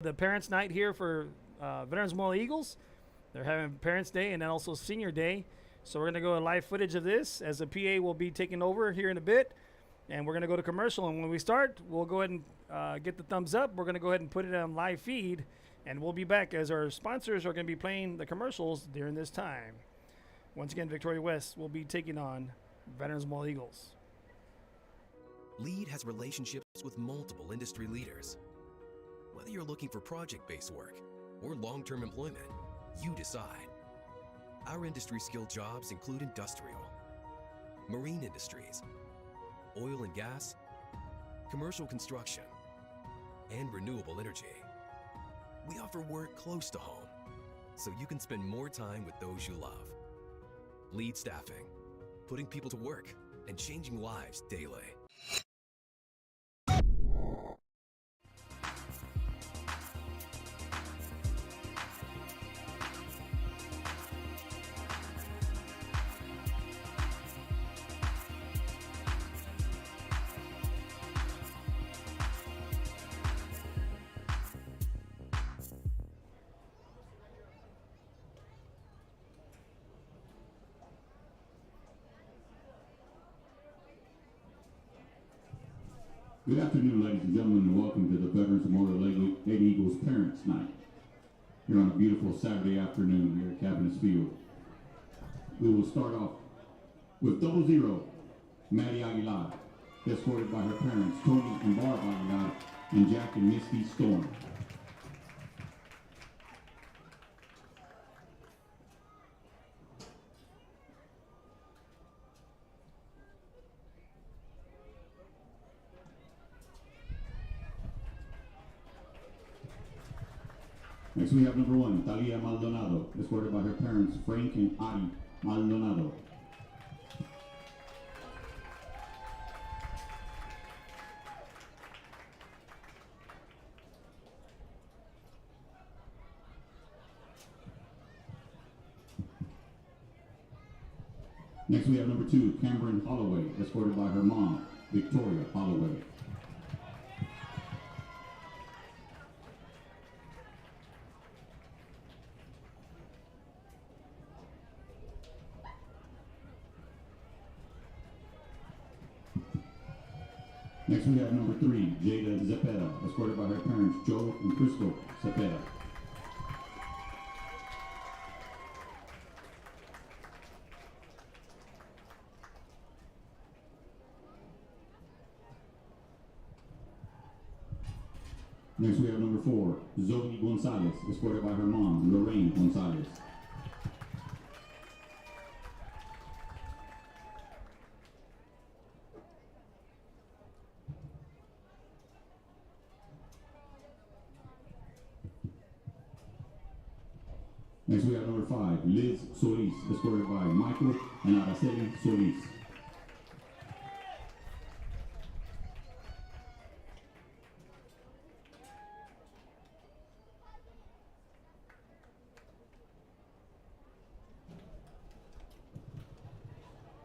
The parents' night here for Veterans Memorial Eagles. They're having Parents' Day and then also Senior Day. So we're going to go to live footage of this as the PA will be taking over here in a bit. And we're going to go to commercial. And when we start, we'll go ahead and get the thumbs up. We're going to go ahead and put it on live feed. And we'll be back as our sponsors are going to be playing the commercials during this time. Once again, Victoria West will be taking on Veterans Memorial Eagles. LEAD has relationships with multiple industry leaders. Whether you're looking for project-based work or long-term employment, you decide. Our industry-skilled jobs include industrial, marine industries, oil and gas, commercial construction, and renewable energy. We offer work close to home, so you can spend more time with those you love. LEAD Staffing, putting people to work and changing lives daily. Good afternoon, ladies and gentlemen, and welcome to the Veterans Memorial Lady Eagles Parents' Night here on a beautiful Saturday afternoon here at Cabinets Field. We will start off with 00, Maddie Aguilar, escorted by her parents, Tony and Barb Aguilar, and Jack and Misty Storm. Next we have number 1, Talia Maldonado, escorted by her parents, Frank and Ari Maldonado. Next we have number 2, Cameron Holloway, escorted by her mom, Victoria Holloway. Next we have number 3, Jada Zepeda, escorted by her parents, Joe and Crystal Zepeda. Next we have number 4, Zoe Gonzalez, escorted by her mom, Lorraine Gonzalez. Next we have number 5, Liz Solis, escorted by Michael and Araceli Solis.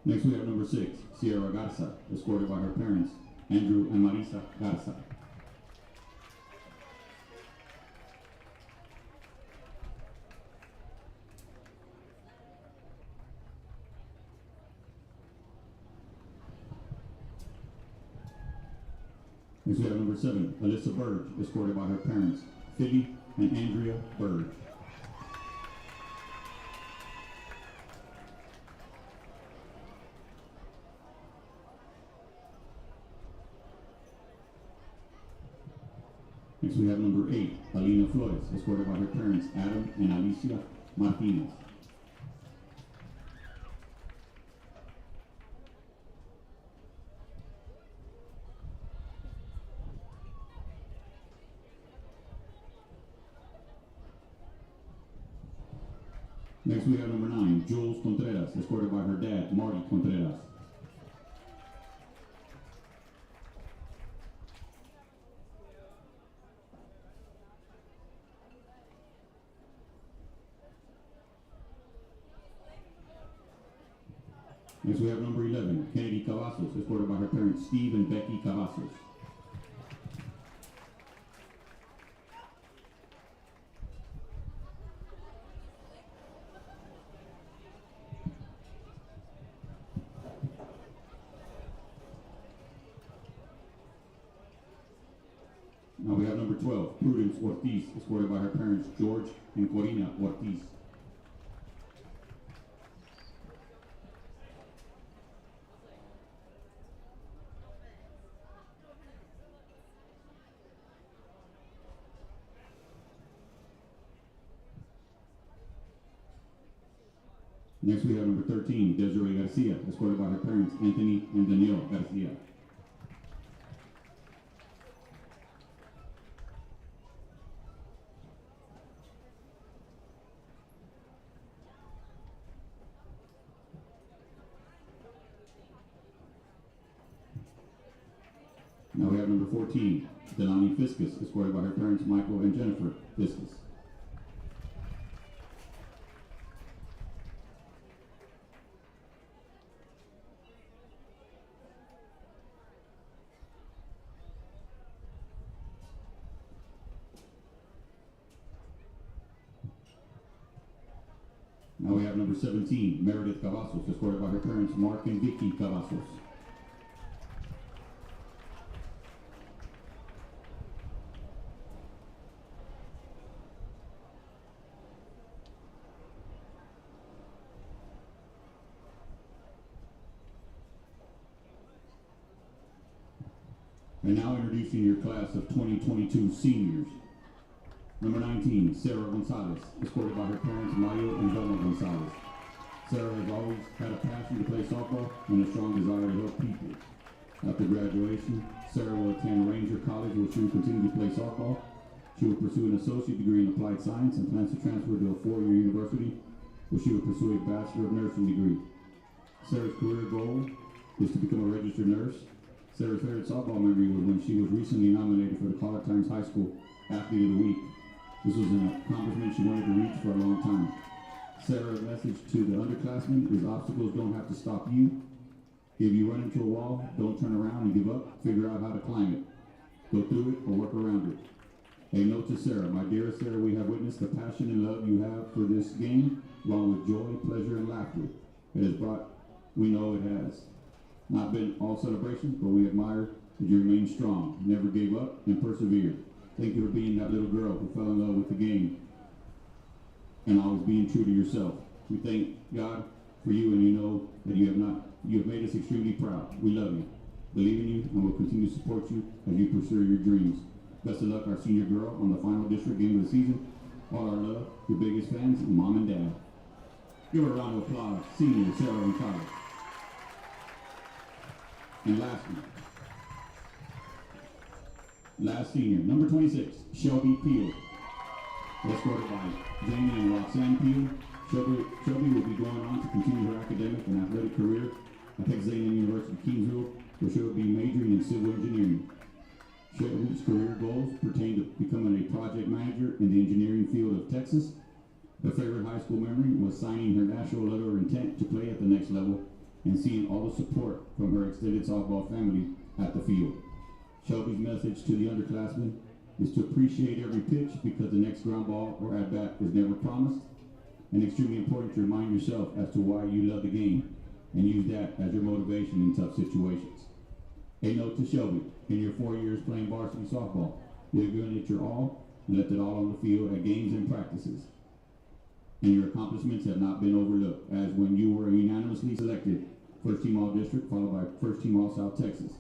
Next we have number 6, Sierra Garza, escorted by her parents, Andrew and Marisa Garza. Next we have number 7, Alyssa Burge, escorted by her parents, Philly and Andrea Burge. Next we have number 8, Alina Flores, escorted by her parents, Adam and Alicia Martinez. Next we have number 9, Jules Contreras, escorted by her dad, Marty Contreras. Next we have number 11, Kennedy Cavazos, escorted by her parents, Steve and Becky Cavazos. number 12, Prudence Ortiz, escorted by her parents, George and Corina Ortiz. Next we have number 13, Desiree Garcia, escorted by her parents, Anthony and Danielle Garcia. Now we have number 14, Delani Fiscus, escorted by her parents, Michael and Jennifer Fiscus. Now we have number 17, Meredith Cavazos, escorted by her parents, Mark and Vicky Cavazos. And now introducing your class of 2022 seniors. Number 19, Sarah Gonzalez, escorted by her parents, Mayo and Velma Gonzalez. Sarah has always had a passion to play softball and a strong desire to help people. After graduation, Sarah will attend Ranger College where she will continue to play softball. She will pursue an associate degree in applied science and plans to transfer to a four-year university where she will pursue a Bachelor of Nursing degree. Sarah's career goal is to become a registered nurse. Sarah's favorite softball memory was when she was recently nominated for the College Times High School Athlete of the Week. This was an accomplishment she wanted to reach for a long time. Sarah's message to the underclassmen is obstacles don't have to stop you. If you run into a wall, don't turn around and give up. Figure out how to climb it. Go through it or work around it. A note to Sarah. My dearest Sarah, we have witnessed the passion and love you have for this game, along with joy, pleasure, and laughter. It has brought, we know it has. Not been all celebrations, but we admire that you remain strong, never gave up, and persevered. Thank you for being that little girl who fell in love with the game and always being true to yourself. We thank God for you, and you know that you have made us extremely proud. We love you, believe in you, and will continue to support you as you pursue your dreams. Best of luck, our senior girl, on the final district game of the season. All our love, your biggest fans, Mom and Dad. Give her a round of applause, senior Sarah and Tyler. And last senior, number 26, Shelby Peel, escorted by Jamie and Roxanne Peel. Shelby will be going on to continue her academic and athletic career at Texas A&M University Kingsville, where she will be majoring in civil engineering. Shelby's career goals pertain to becoming a project manager in the engineering field of Texas. Her favorite high school memory was signing her national letter of intent to play at the next level and seeing all the support from her extended softball family at the field. Shelby's message to the underclassmen is to appreciate every pitch because the next ground ball or at bat is never promised, and extremely important to remind yourself as to why you love the game and use that as your motivation in tough situations. A note to Shelby, in your 4 years playing varsity softball, you have given it your all and left it all on the field at games and practices. And your accomplishments have not been overlooked, as when you were unanimously selected first team All-District, followed by first team All-South Texas.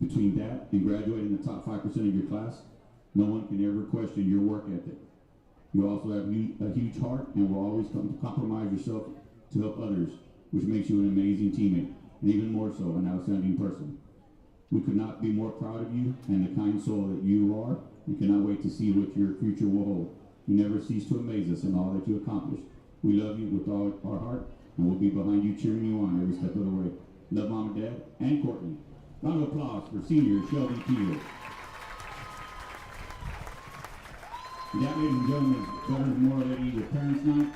Between that and graduating the top 5% of your class, no one can ever question your work ethic. You also have a huge heart and will always compromise yourself to help others, which makes you an amazing teammate, and even more so, an outstanding person. We could not be more proud of you and the kind soul that you are, and cannot wait to see what your future will hold. You never cease to amaze us in all that you accomplish. We love you with all our heart, and we'll be behind you, cheering you on every step of the way. Love Mom and Dad and Courtney. Round of applause for senior Shelby Peel. That, ladies and gentlemen, is Veterans Memorial Lady with Parents Night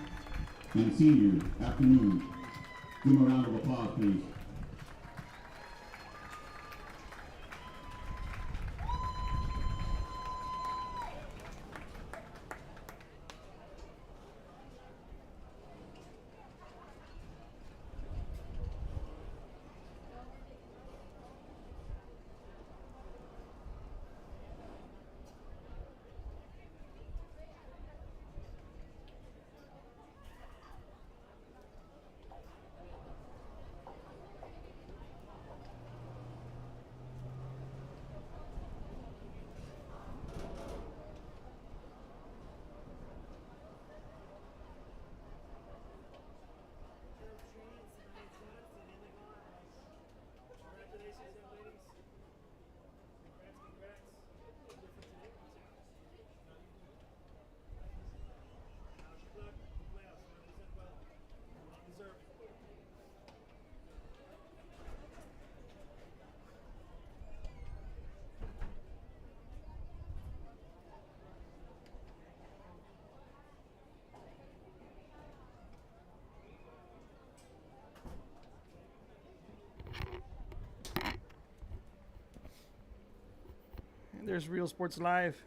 and Senior Afternoon. Give them a round of applause, please. There's Real Sports Live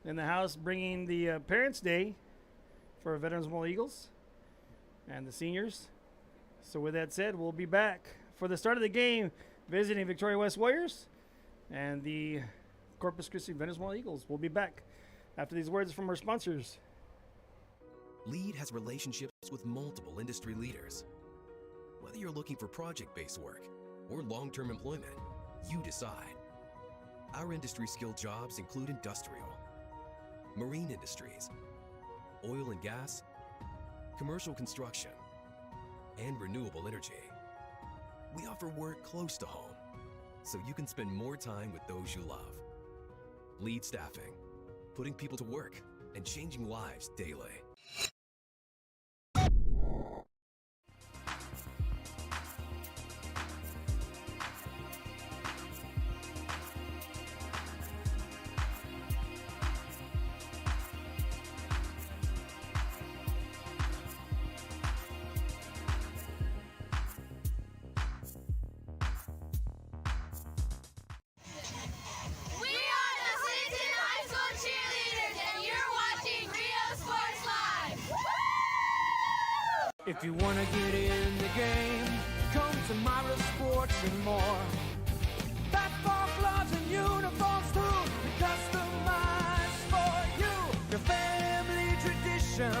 in the house, bringing the Parents' Day for Veterans Memorial Eagles and the seniors. So with that said, we'll be back for the start of the game, visiting Victoria West Warriors and the Corpus Christi Veterans Memorial Eagles. We'll be back after these words from our sponsors. Lead has relationships with multiple industry leaders. Whether you're looking for project-based work or long-term employment, you decide. Our industry-skilled jobs include industrial, marine industries, oil and gas, commercial construction, and renewable energy. We offer work close to home, so you can spend more time with those you love. Lead Staffing, putting people to work and changing lives daily. If you want to get in the game, come to Myra Sports and more. Basketball gloves and uniforms too, customized for you. Your family tradition,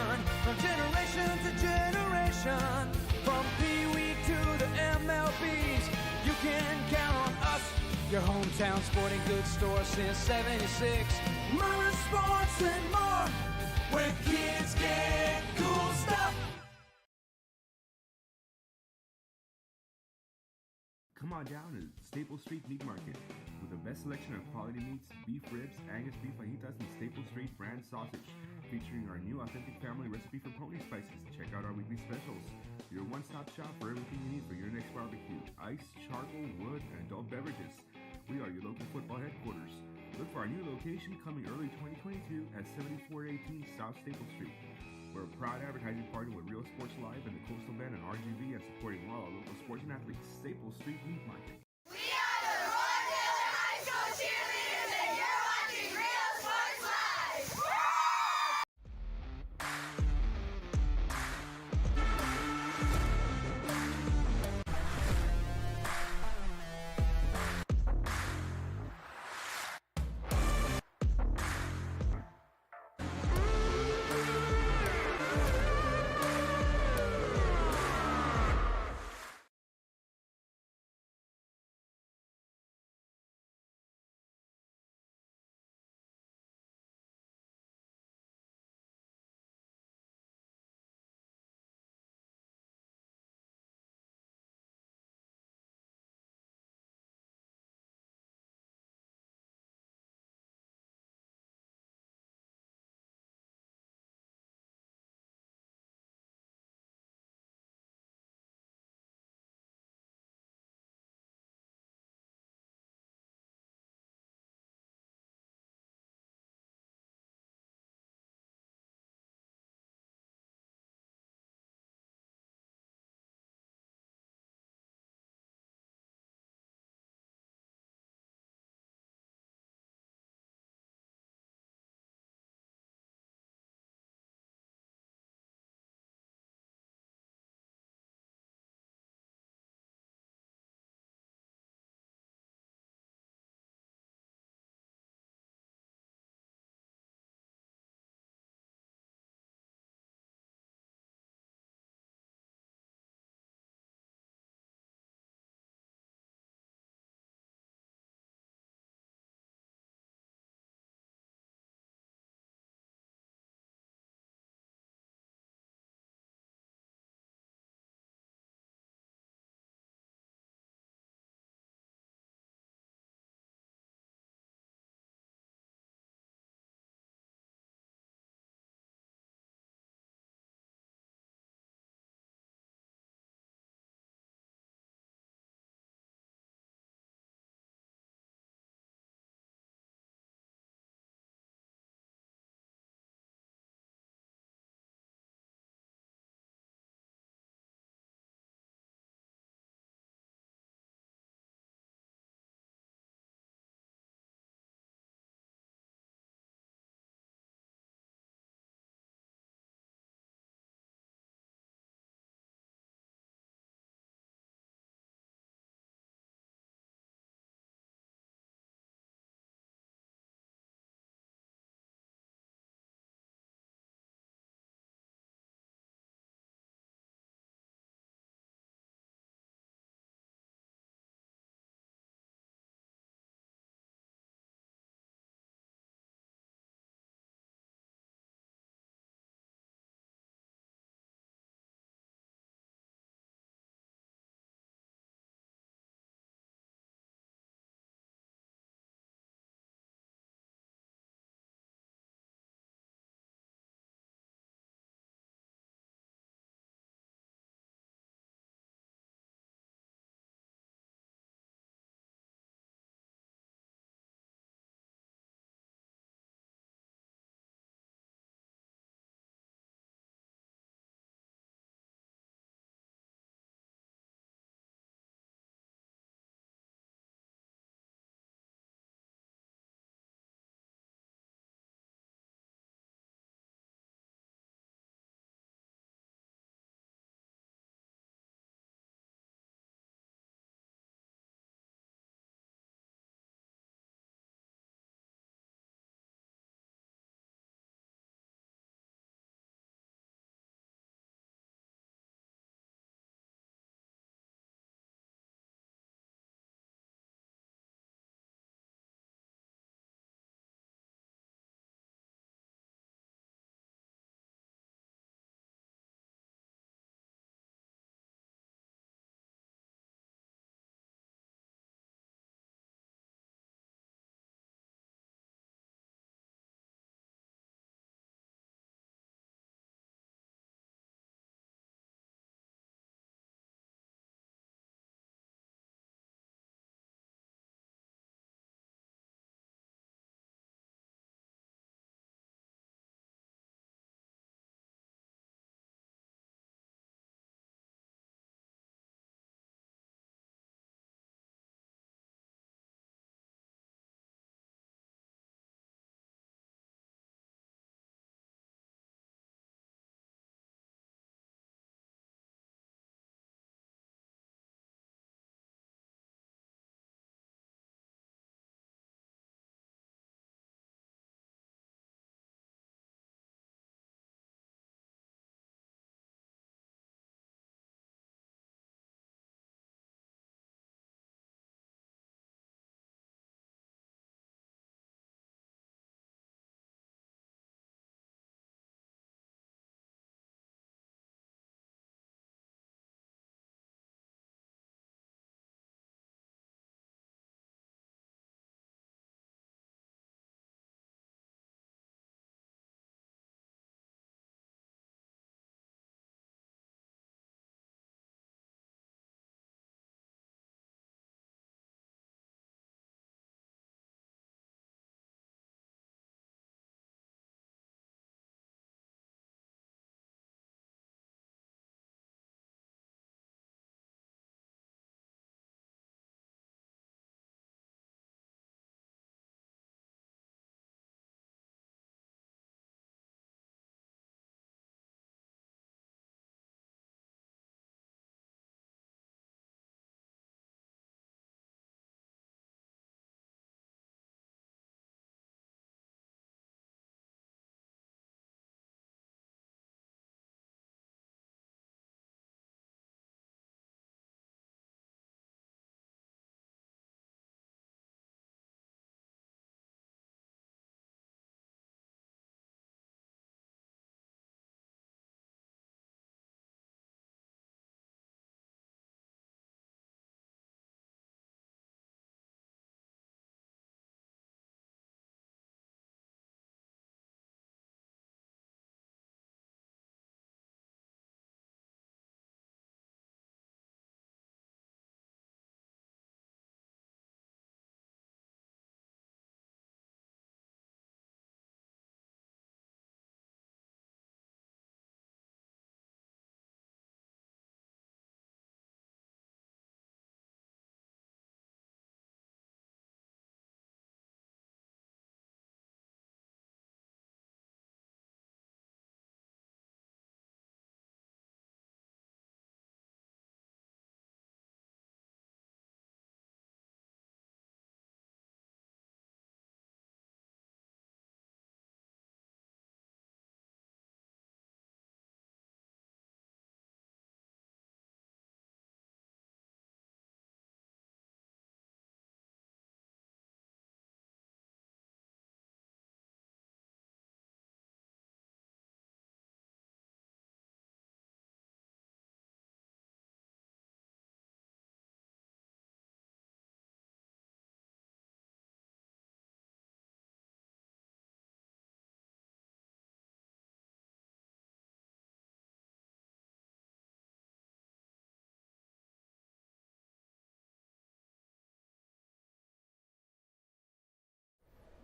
from generation to generation. From Pee Wee to the MLBs, you can count on us. Your hometown sporting goods store since '76. Myra Sports and more, where kids get cool stuff. Come on down to Staple Street Meat Market with the best selection of quality meats, beef ribs, Angus beef fajitas, and Staple Street brand sausage, featuring our new authentic family recipe for pony spices. Check out our weekly specials. Your one-stop shop for everything you need for your next barbecue: ice, charcoal, wood, and adult beverages. We are your local football headquarters. Look for our new location coming early 2022 at 7418 South Staple Street. We're a proud advertising partner with Real Sports Live and the Coastal Band and RGV, and supporting all our local sports and athletes. Staple Street Meat Market.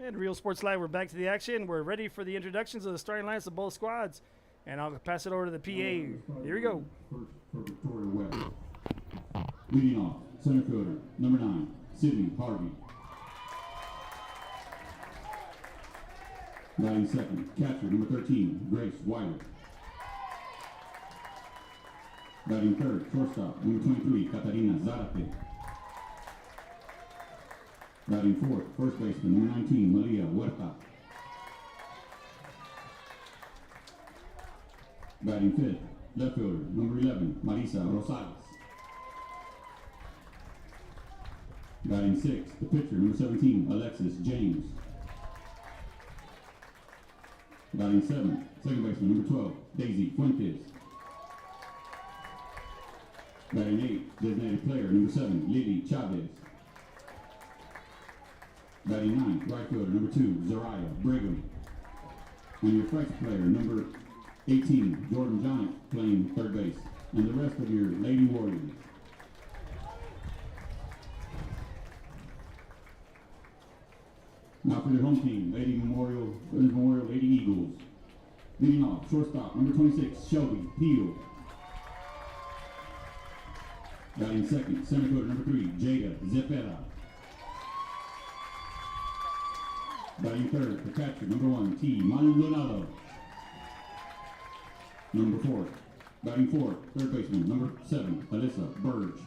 And Real Sports Live, we're back to the action. We're ready for the introductions of the starting lines of both squads. And I'll pass it over to the PA. Here we go. First for Victoria West. Leading off, center fielder, number 9, Sydney Harvey. Batting second, catcher, number 13, Grace Wilder. Batting third, shortstop, number 23, Catarina Zarate. Batting fourth, first baseman, number 19, Maria Huerta. Batting fifth, left fielder, number 11, Marisa Rosales. Batting sixth, the pitcher, number 17, Alexis James. Batting seventh, second baseman, number 12, Daisy Fuentes. Batting eighth, designated player, number 7, Lily Chavez. Batting ninth, right fielder, number 2, Zariah Brigham. And your flex player, number 18, Jordan Johnnick, playing third base. And the rest of your Lady Warriors. Now for your home team, Veterans Memorial Lady Eagles. Leading off, shortstop, number 26, Shelby Peel. Batting second, center fielder, number 3, Jada Zepeda. Batting third, the catcher, number 1, T. Maldonado. Number 4, batting fourth, third baseman, number 7, Alyssa Burge.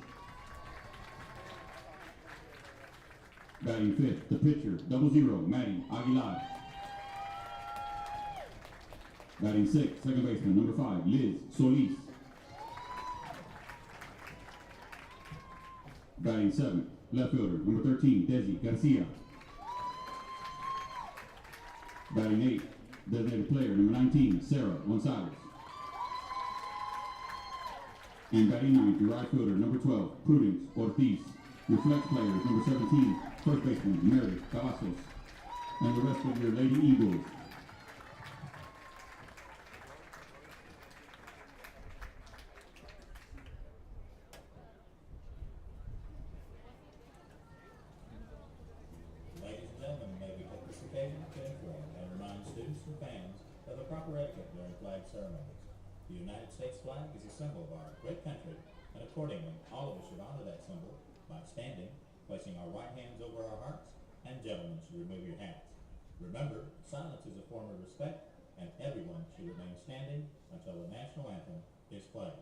Batting fifth, the pitcher, 00, Maddie Aguilar. Batting sixth, second baseman, number 5, Liz Solis. Batting seventh, left fielder, number 13, Desi Garcia. Batting eighth, designated player, number 19, Sarah Gonzalez. And batting ninth, your right fielder, number 12, Prudence Ortiz. Your flex players, number 17, first baseman, Meredith Cavazos. And the rest of your Lady Eagles. Ladies and gentlemen, may we take this occasion to inform and remind students and fans of the proper etiquette during flag ceremonies. The United States flag is a symbol of our great country, and accordingly, all of us should honor that symbol by standing, placing our right hands over our hearts, and gentlemen should remove your hats. Remember, silence is a form of respect, and everyone should remain standing until the national anthem is played.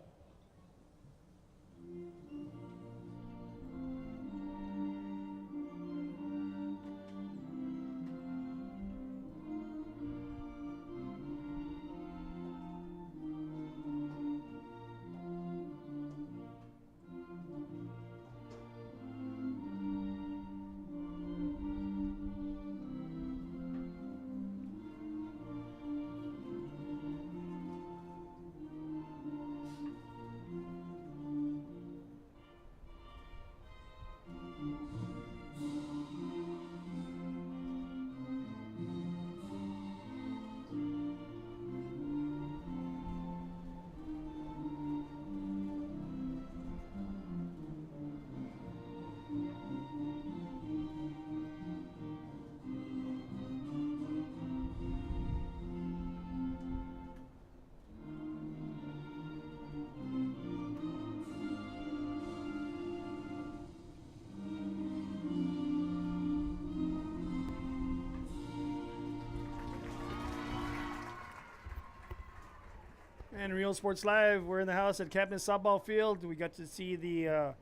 And Real Sports Live, we're in the house at Captain Softball Field. We got to see the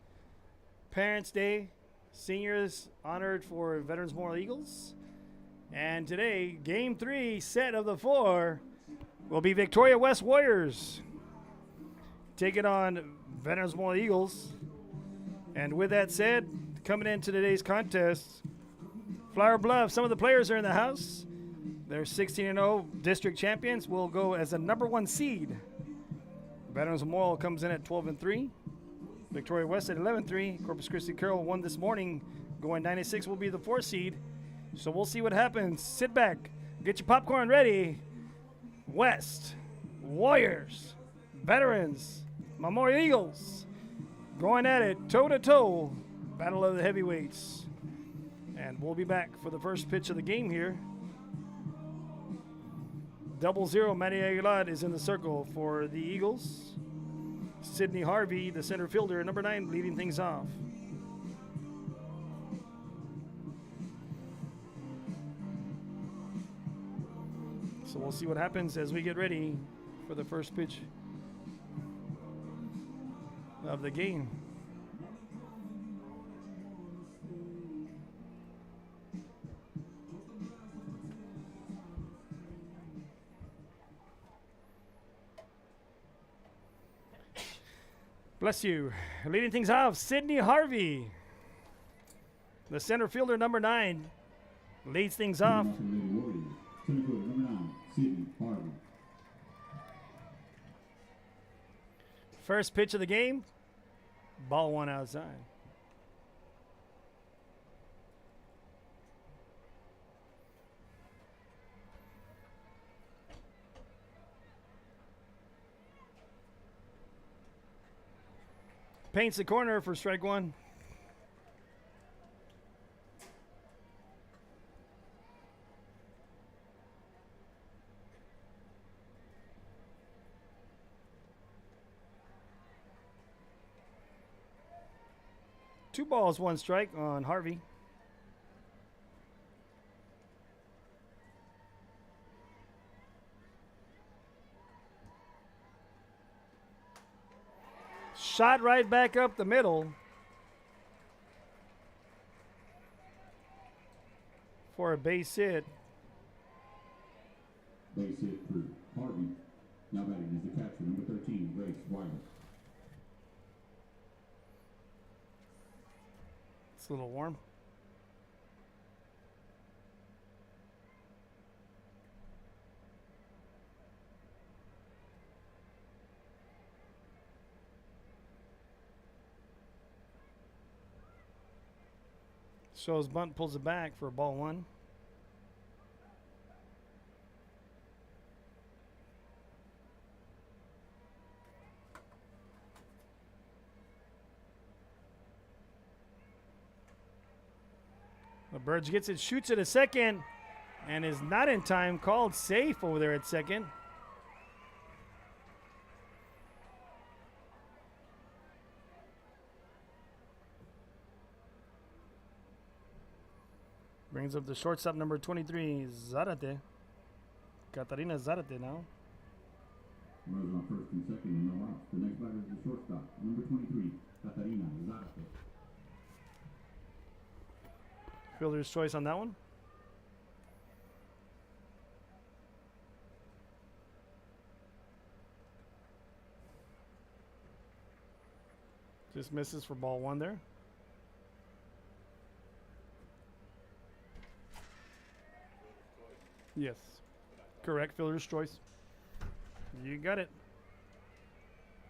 Parents' Day, seniors honored for Veterans Memorial Eagles. And today, Game 3, set of the 4, will be Victoria West Warriors taking on Veterans Memorial Eagles. And with that said, coming into today's contest, Flower Bluff, some of the players are in the house. They're 16-0 district champions. Will go as the number 1 seed. Veterans Memorial comes in at 12-3. Victoria West at 11-3. Corpus Christi Carroll won this morning, going 9-6. Will be the 4 seed. So we'll see what happens. Sit back, get your popcorn ready. West Warriors, Veterans Memorial Eagles, going at it toe to toe. Battle of the heavyweights. And we'll be back for the first pitch of the game here. 0-0, Manny Aguilar is in the circle for the Eagles. Sidney Harvey, the center fielder, number 9, leading things off. So we'll see what happens as we get ready for the first pitch of the game. Bless you. Leading things off, Sidney Harvey. The center fielder, number 9, leads things off. Center fielder, number 9, Sidney Harvey. First pitch of the game, ball 1 outside. Paints the corner for strike 1. Two balls, 1 strike on Harvey. Shot right back up the middle for a base hit. Base hit for Harvey. Now batting is the catcher, number 13, Grace Wilder. It's a little warm. Shows bunt, pulls it back for ball 1. The Birds gets it, shoots it a second, and is not in time. Called safe over there at second. Brings up the shortstop, number 23, Zarate. Catarina Zarate now. Runners on first and second and no outs. The next batter is the shortstop, number 23, Catarina Zarate. Fielder's choice on that one. Just misses for ball 1 there. Yes. Correct, fielder's choice. You got it.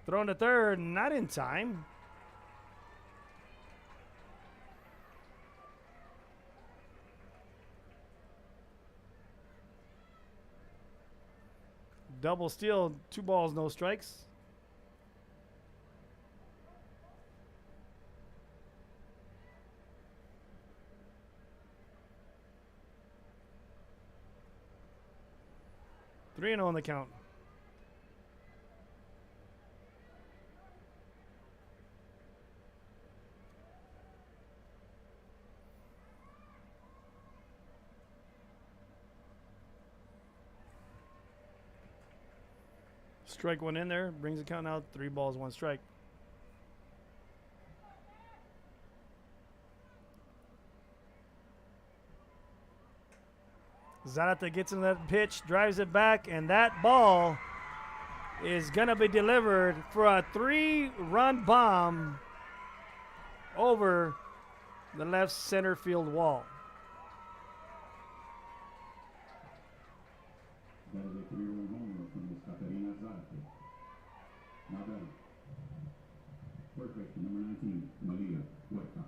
Throwing to third, not in time. Double steal, 2 balls, no strikes. Three and 0 on the count. Strike 1 in there, brings the count out. 3 balls, 1 strike. Zarate gets in that pitch, drives it back, and that ball is going to be delivered for a 3-run bomb over the left center field wall. That is a 3-run home run from Miss Catarina Zarate. Now batting. First baseman, number 19, Malia Huerta.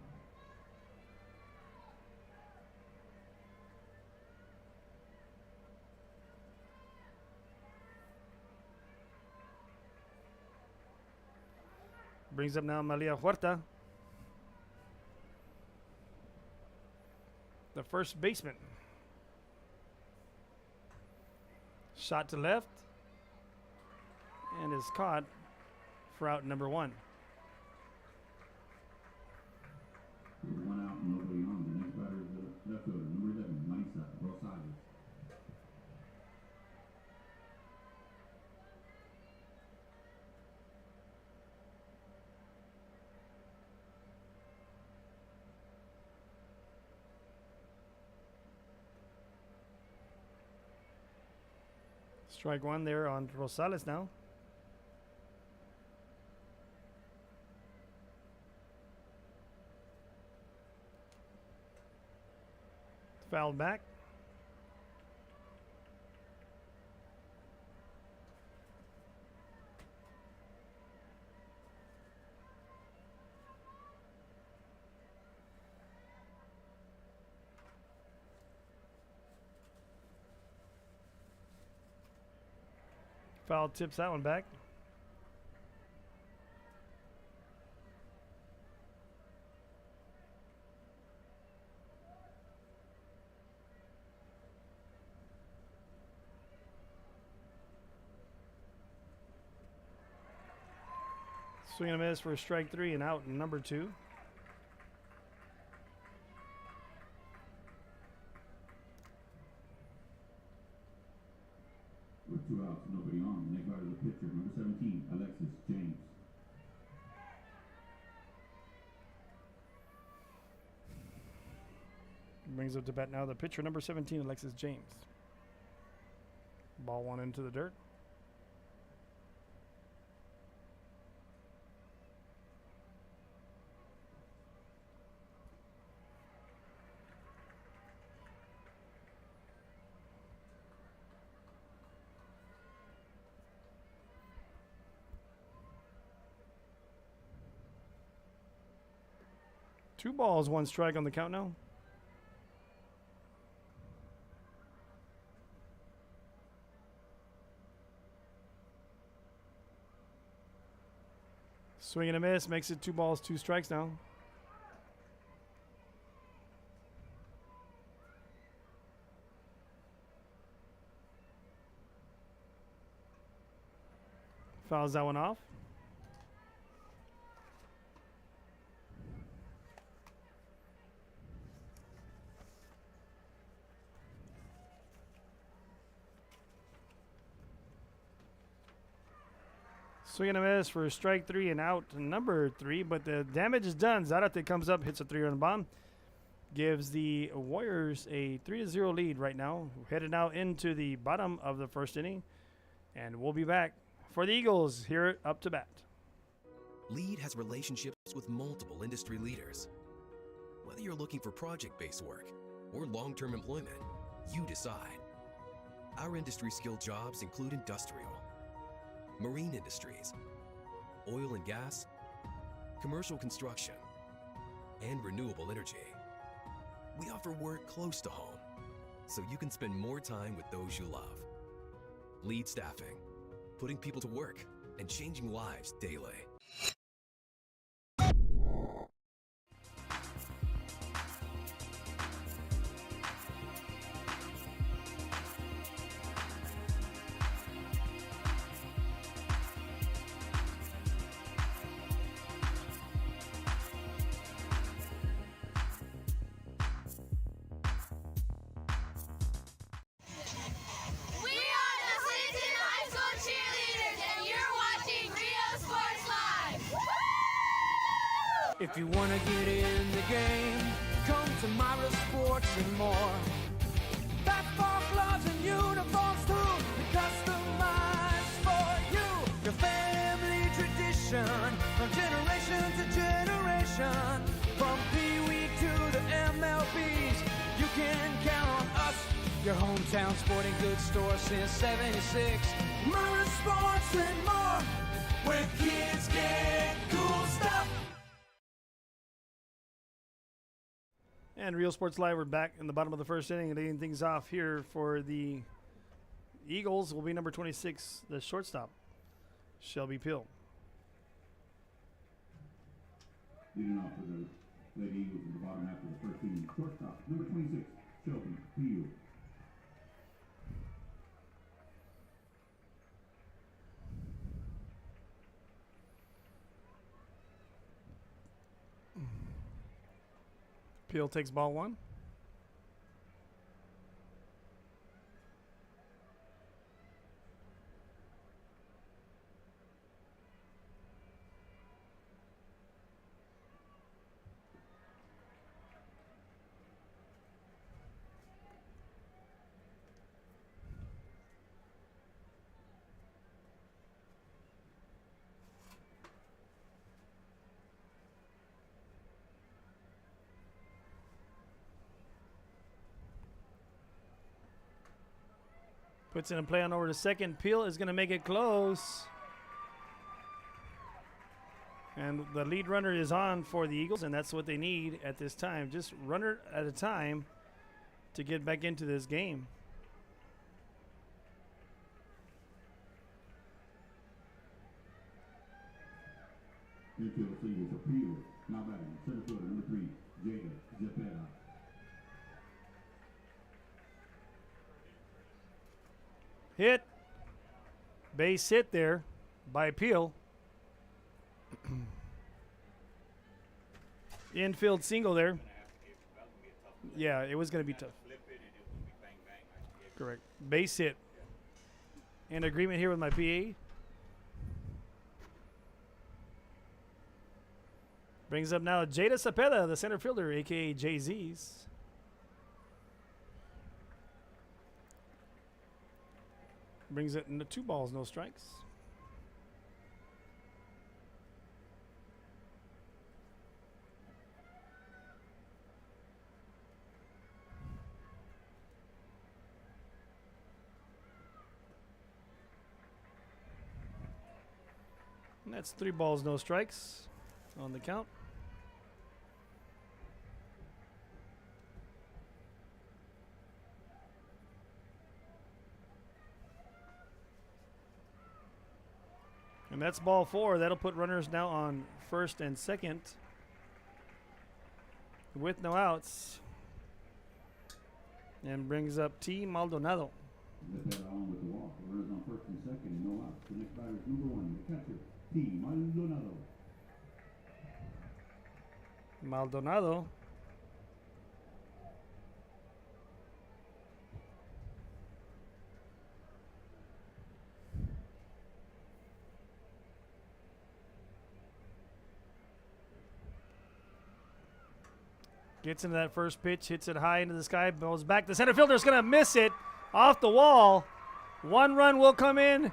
Brings up now Malia Huerta. the first baseman. Shot to left and is caught for out number 1. With 1 out and nobody on. The next batter is the left fielder, number 11, Maisa Rosales. Strike 1 there on Rosales now. Fouled back. Foul tips that one back. Swing and a miss for strike 3 and out number 2. With 2 outs, nobody on. The next batter is the pitcher, number 17, Alexis James. Brings up to bat now the pitcher, number 17, Alexis James. Ball 1 into the dirt. Two balls, 1 strike on the count now. Swing and a miss makes it 2 balls, 2 strikes now. Fouls that one off. Swing and a miss for strike 3 and out number 3, but the damage is done. Zarate comes up, hits a 3-run bomb, gives the Warriors a 3-0 lead right now. We're headed now into the bottom of the first inning, and we'll be back for the Eagles here up to bat. Lead has relationships with multiple industry leaders. Whether you're looking for project-based work or long-term employment, you decide. Our industry-skilled jobs include industrial, marine industries, oil and gas, commercial construction, and renewable energy. We offer work close to home, so you can spend more time with those you love. Lead Staffing, putting people to work and changing lives daily. If you want to get in the game, come to Myra Sports and more. Basketball gloves and uniforms too, customized for you. Your family tradition, from generation to generation. From Pee Wee to the MLBs, you can count on us. Your hometown sporting goods store since '76. Myra Sports and more, where kids get cool stuff. And Real Sports Live, we're back in the bottom of the first inning and leading things off here for the Eagles will be number 26, the shortstop, Shelby Pill. Leading off for the Lady Eagles in the bottom half of the first inning. Shortstop, number 26, Shelby Peel. Peel takes ball one. Puts in a play on over to second. Peel is going to make it close. And the lead runner is on for the Eagles, and that's what they need at this time. Just runner at a time to get back into this game. Infield single for Peel. Now batting, center fielder, number 3, Jada Zepeda. Hit. Base hit there by Peel. Infield single there. Yeah, it was going to be tough. Correct. Base hit. In agreement here with my PA. Brings up now Jada Cepeda, the center fielder, a.k.a. Jay-Z's. Brings it into 2 balls, no strikes. And that's 3 balls, no strikes on the count. And that's ball 4. That'll put runners now on first and second with no outs. And brings up T. Maldonado. Let that on with the walk. Runners on first and second and no outs. The next batter is number 1, the catcher, T. Maldonado. Maldonado. Gets into that first pitch, hits it high into the sky, goes back. The center fielder's going to miss it off the wall. 1 run will come in.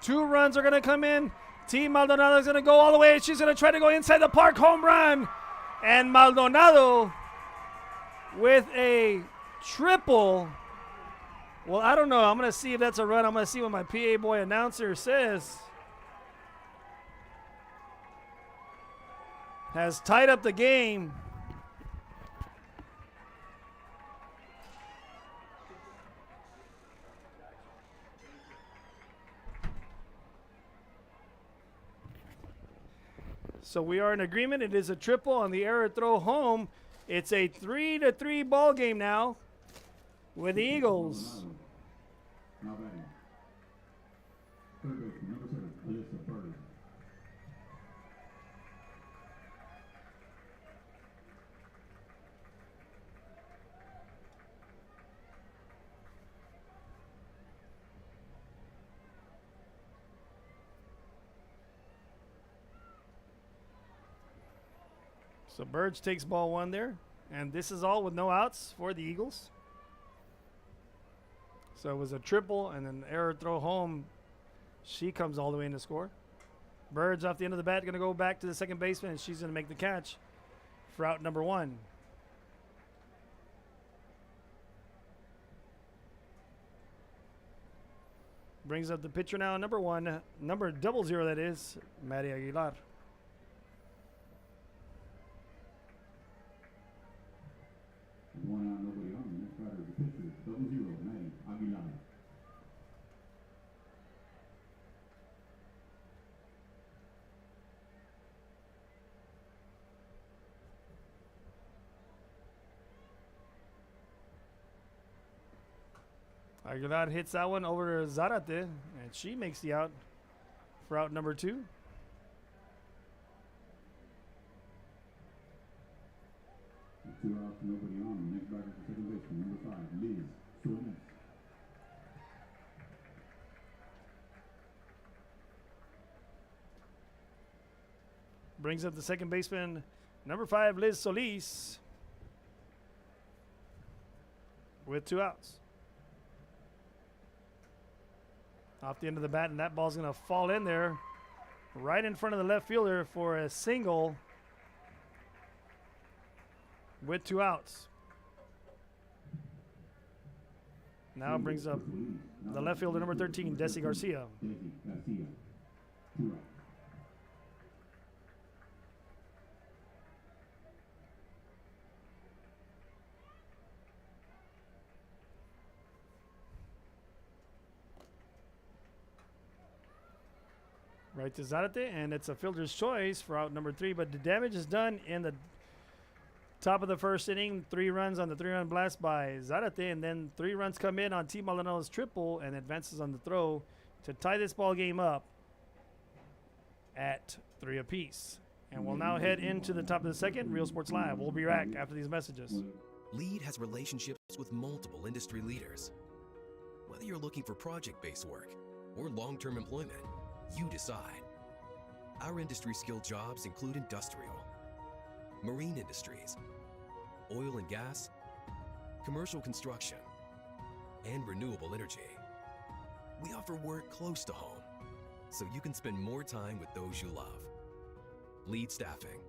2 runs are going to come in. T. Maldonado's going to go all the way. She's going to try to go inside the park. Home run. And Maldonado with a triple. Well, I don't know. I'm going to see if that's a run. I'm going to see what my PA boy announcer says. Has tied up the game. So we are in agreement. It is a triple on the error throw home. It's a 3-3 ball game now with the Eagles. Now batting. Third baseman, number 7, Alyssa Bird. So Burge takes ball 1 there. And this is all with no outs for the Eagles. So it was a triple and an error throw home. She comes all the way in to score. Burge off the end of the bat, going to go back to the second baseman, and she's going to make the catch for out number 1. Brings up the pitcher now, number 1, number 00, that is, Maddie Aguilar. One out, nobody on. The next batter is the pitcher, 00, Maddie Aguilar. Aguilar hits that one over to Zarate, and she makes the out for out number 2. Two outs, nobody on. Next batter for second baseman, number 5, Liz Solis. Brings up the second baseman, number 5, Liz Solis, with 2 outs. Off the end of the bat, and that ball's going to fall in there right in front of the left fielder for a single with 2 outs. Now brings up the left fielder, number 13, Desi Garcia. Desi Garcia. 2 outs. Right to Zarate, and it's a fielder's choice for out number 3, but the damage is done in the top of the first inning. 3 runs on the 3-run blast by Zarate, and then 3 runs come in on T. Malano's triple and advances on the throw to tie this ball game up at 3 apiece. And we'll now head into the top of the second. Real Sports Live. We'll be back after these messages. Lead has relationships with multiple industry leaders. Whether you're looking for project-based work or long-term employment, you decide. Our industry-skilled jobs include industrial, marine industries, oil and gas, commercial construction, and renewable energy. We offer work close to home, so you can spend more time with those you love. Lead Staffing,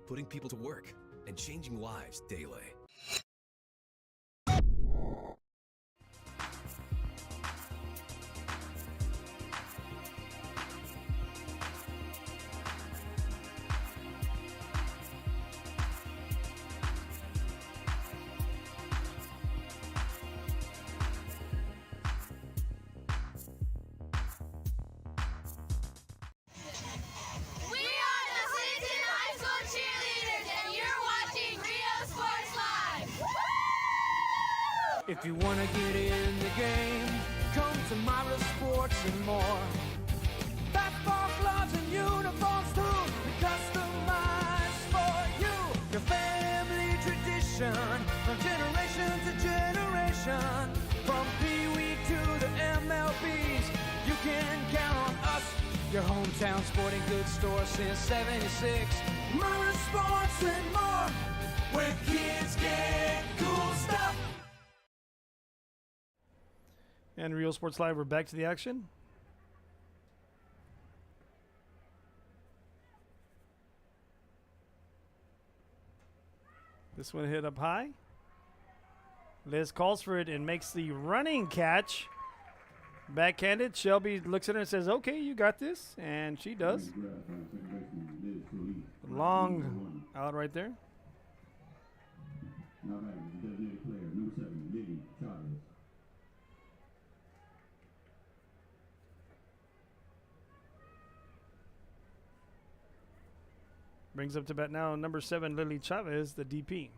putting people to work and changing lives daily. If you want to get in the game, come to Myra Sports and More. Basketball gloves and uniforms too, customized for you. Your family tradition, from generation to generation. From Pee Wee to the MLBs, you can count on us. Your hometown sporting goods store since '76. Myra Sports and More, where kids get cool stuff. And Real Sports Live, we're back to the action. This one hit up high. Liz calls for it and makes the running catch. Backhanded. Shelby looks at her and says, okay, you got this. And she does. Long out right there. Now back is the designated player, number 7, Lily Chavez. Brings up to bat now number 7, Lily Chavez, the DP.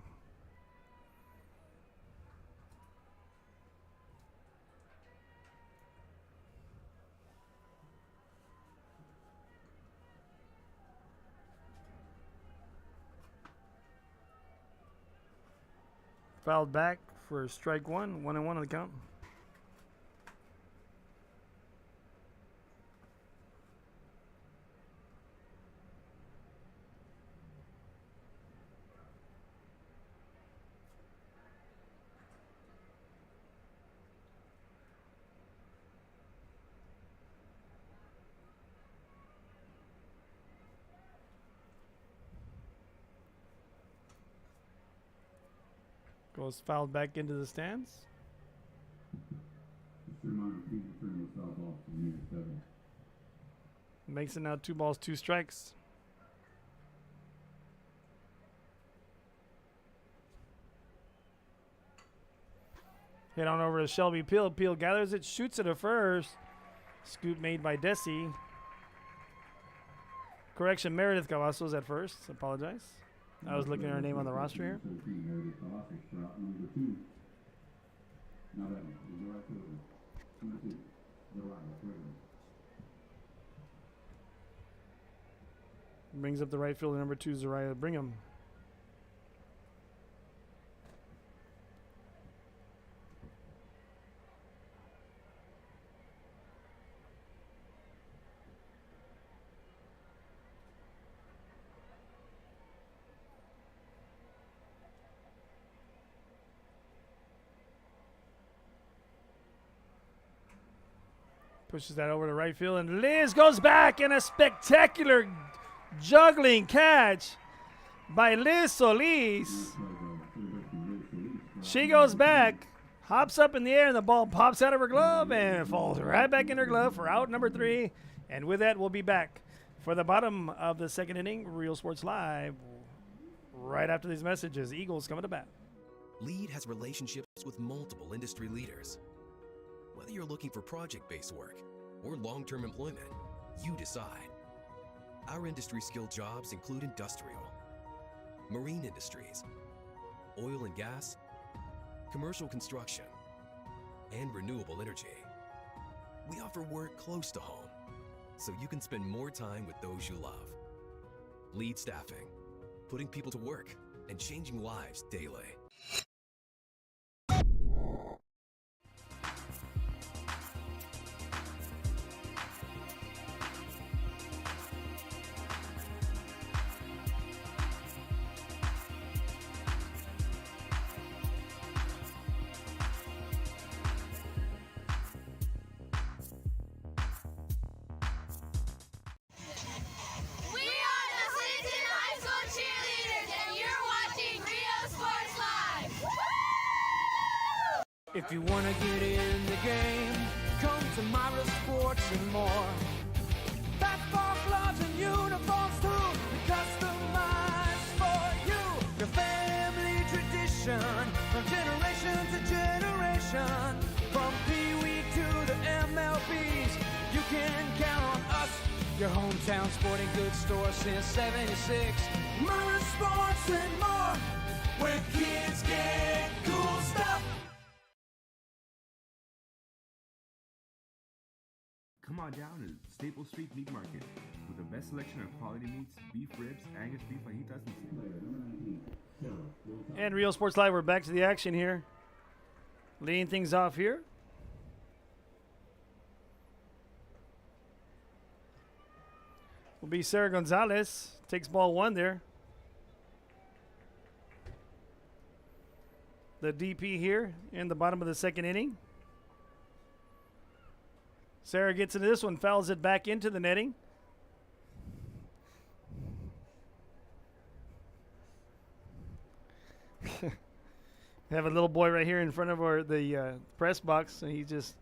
Fouled back for strike 1, 1-1 on the count. Goes fouled back into the stands. Just a reminder, please return those foul balls to the nearest seven. Makes it now 2 balls, 2 strikes. Hit on over to Shelby Peel. Peel gathers it, shoots it at first. Scoop made by Desi. Correction, Meredith Cavazos at first. Apologize. I was looking at her name on the roster here. Now that is the right fielder. Number 2, Zariah Brigham. Brings up the right fielder, number 2, Zariah Brigham. Pushes that over to right field, and Liz goes back, and a spectacular juggling catch by Liz Solis. She goes back, hops up in the air, and the ball pops out of her glove and falls right back in her glove for out number 3. And with that, we'll be back for the bottom of the second inning. Real Sports Live right after these messages. Eagles coming to bat. Lead has relationships with multiple industry leaders. Whether you're looking for project-based work or long-term employment, you decide. Our industry-skilled jobs include industrial, marine industries, oil and gas, commercial construction, and renewable energy. We offer work close to home, so you can spend more time with those you love. Lead Staffing, putting people to work and changing lives daily. If you wanna get in the game, come to Myra Sports and more. Basketball gloves and uniforms too, customized for you. Your family tradition, from generation to generation. From Pee Wee to the MLBs, you can count on us. Your hometown sporting goods store since '76. Myra Sports and more, where kids get cool stuff. Come on down to Staples Street Meat Market with the best selection of quality meats, beef ribs, Angus beef fajitas, and And Real Sports Live, we're back to the action here. Leading things off here. Will be Sarah Gonzalez. Takes ball 1 there. The DP here in the bottom of the second inning. Sarah gets into this one, fouls it back into the netting. Have a little boy right here in front of the press box, and he just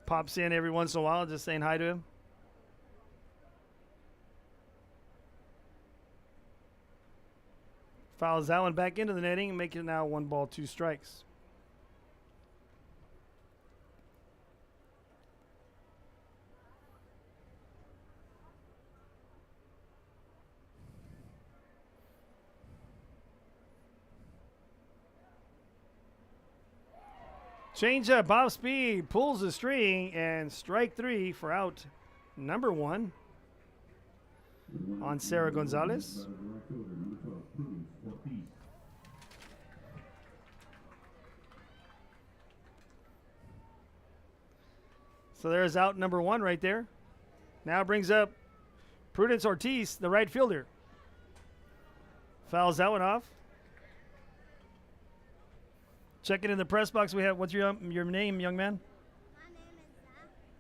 pops in every once in a while, just saying hi to him. Fouls that one back into the netting, making it now 1 ball, 2 strikes. Change up, Bob Speed pulls the string, and strike 3 for out number 1 on Sarah Gonzalez. So there's out number 1 right there. Now brings up Prudence Ortiz, the right fielder. Fouls that one off. Checking in the press box, we have, what's your name, young man? My name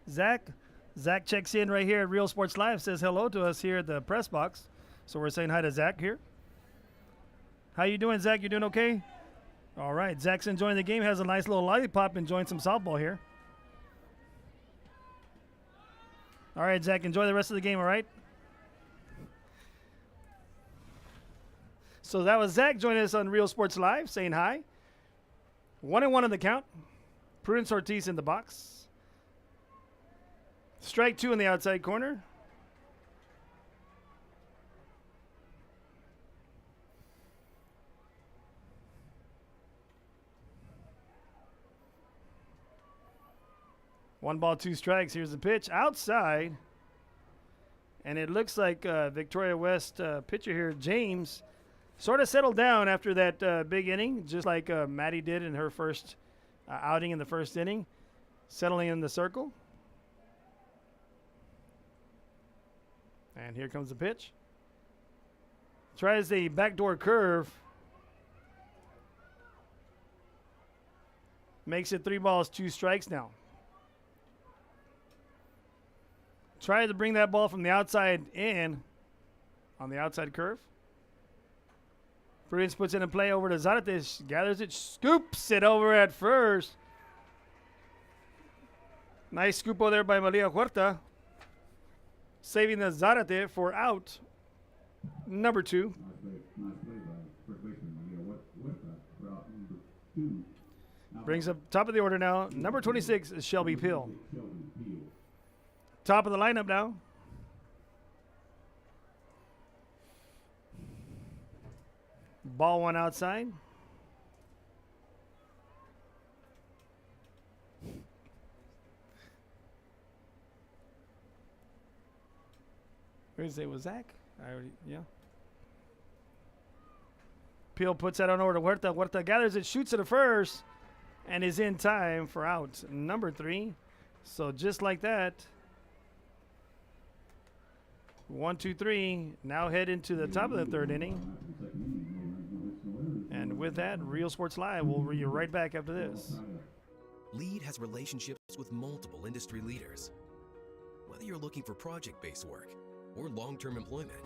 is Zach. Zach. Zach checks in right here at Real Sports Live, says hello to us here at the press box. So we're saying hi to Zach here. How you doing, Zach? You doing okay? All right. Zach's enjoying the game, has a nice little lollipop, enjoying some softball here. All right, Zach, enjoy the rest of the game, all right? So that was Zach joining us on Real Sports Live, saying hi. 1-1 on the count. Prudence Ortiz in the box. Strike 2 in the outside corner. 1 ball, 2 strikes. Here's the pitch outside. And it looks like Victoria West pitcher here, James, sort of settled down after that big inning, just like Maddie did in her first outing in the first inning, settling in the circle. And here comes the pitch. Tries the backdoor curve. Makes it 3 balls, 2 strikes now. Tries to bring that ball from the outside in on the outside curve. Prudence puts it in play over to Zarate. Gathers it, scoops it over at first. Nice scoop over there by Malia Huerta. Saving the Zarate for out number 2. Nice play by first baseman Malia Huerta for out number 2. Brings up top of the order now. Number 26 is Shelby Peel. Shelby Peel. Top of the lineup now. Ball 1 outside. Where did it say was Zach? Yeah. Peel puts that on over to Huerta. Huerta gathers it, shoots it to first, and is in time for out number 3. So just like that, 1, 2, 3. Now head into the top of the 3rd inning. And with that, Real Sports Live will be right back after this. Lead has relationships with multiple industry leaders. Whether you're looking for project-based work or long-term employment,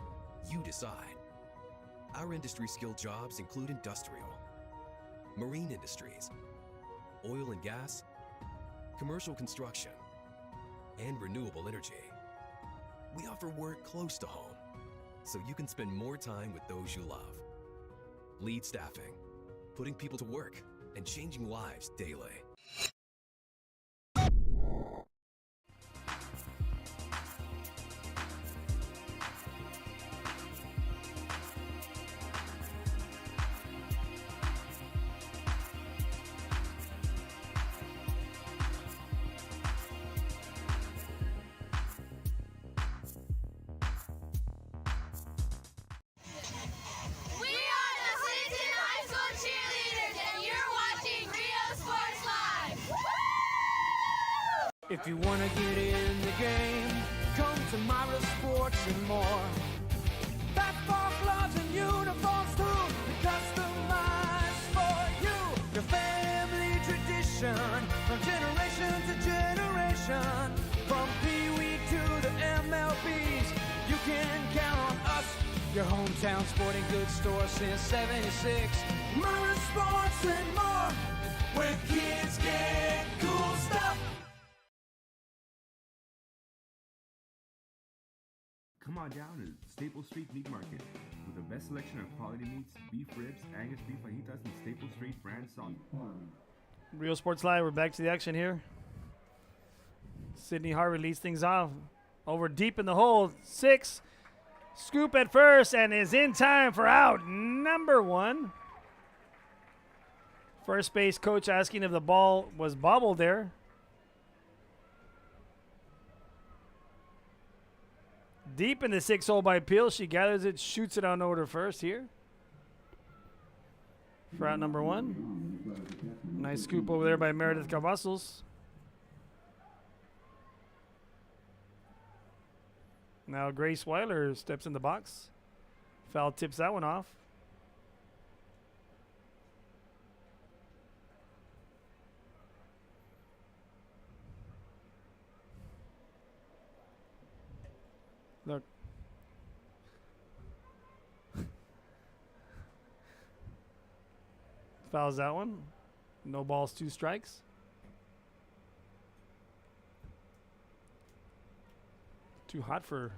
you decide. Our industry-skilled jobs include industrial, marine industries, oil and gas, commercial construction, and renewable energy. We offer work close to home, so you can spend more time with those you love. Lead Staffing, putting people to work and changing lives daily. We are the Clinton High School cheerleaders, and you're watching Rio Sports Live. If you want to get in the game, come to Myra Sports and more. Basketball gloves and uniforms too, customized for you. Your family tradition, from generation to generation. From Pee Wee to the MLBs, you can count on us. Your hometown sporting goods store since '76. Myra Sports and more, where kids get cool stuff. Come on down to Staples Street Meat Market with the best selection of quality meats, beef ribs, Angus beef fajitas, and Staples Street brand sausage. Real Sports Live, we're back to the action here. Sydney Harvey leads things off. Over deep in the hole, 6. Scoop at first and is in time for out number 1. First base coach asking if the ball was bobbled there. Deep in the 6 hole by Peel. She gathers it, shoots it on over to first here. For out number 1. Nice scoop over there by Meredith Cavazos. Now Grace Weiler steps in the box. Foul tips that one off. Look. Fouls that one. No balls, 2 strikes. Too hot for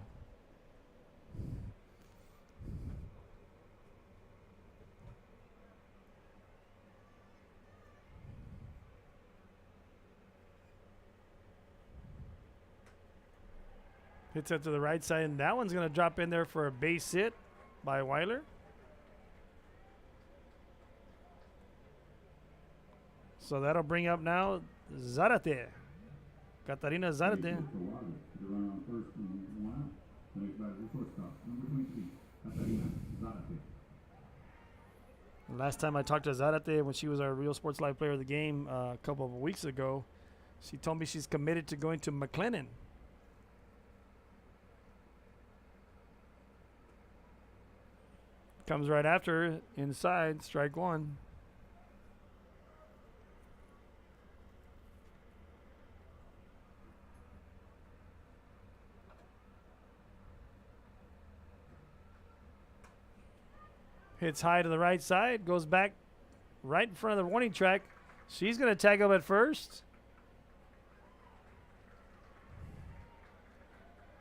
hits it to the right side, and that one's going to drop in there for a base hit by Weiler. So that'll bring up now Zarate. Katarina Zarate. The runner on first and 1 out. The next batter is shortstop, number 23, Katarina Zarate. Last time I talked to Zarate when she was our Real Sports Live Player of the Game a couple of weeks ago, she told me she's committed to going to McLennan. Comes right after her, inside, strike one. Hits high to the right side, goes back right in front of the warning track. She's going to tag up at first.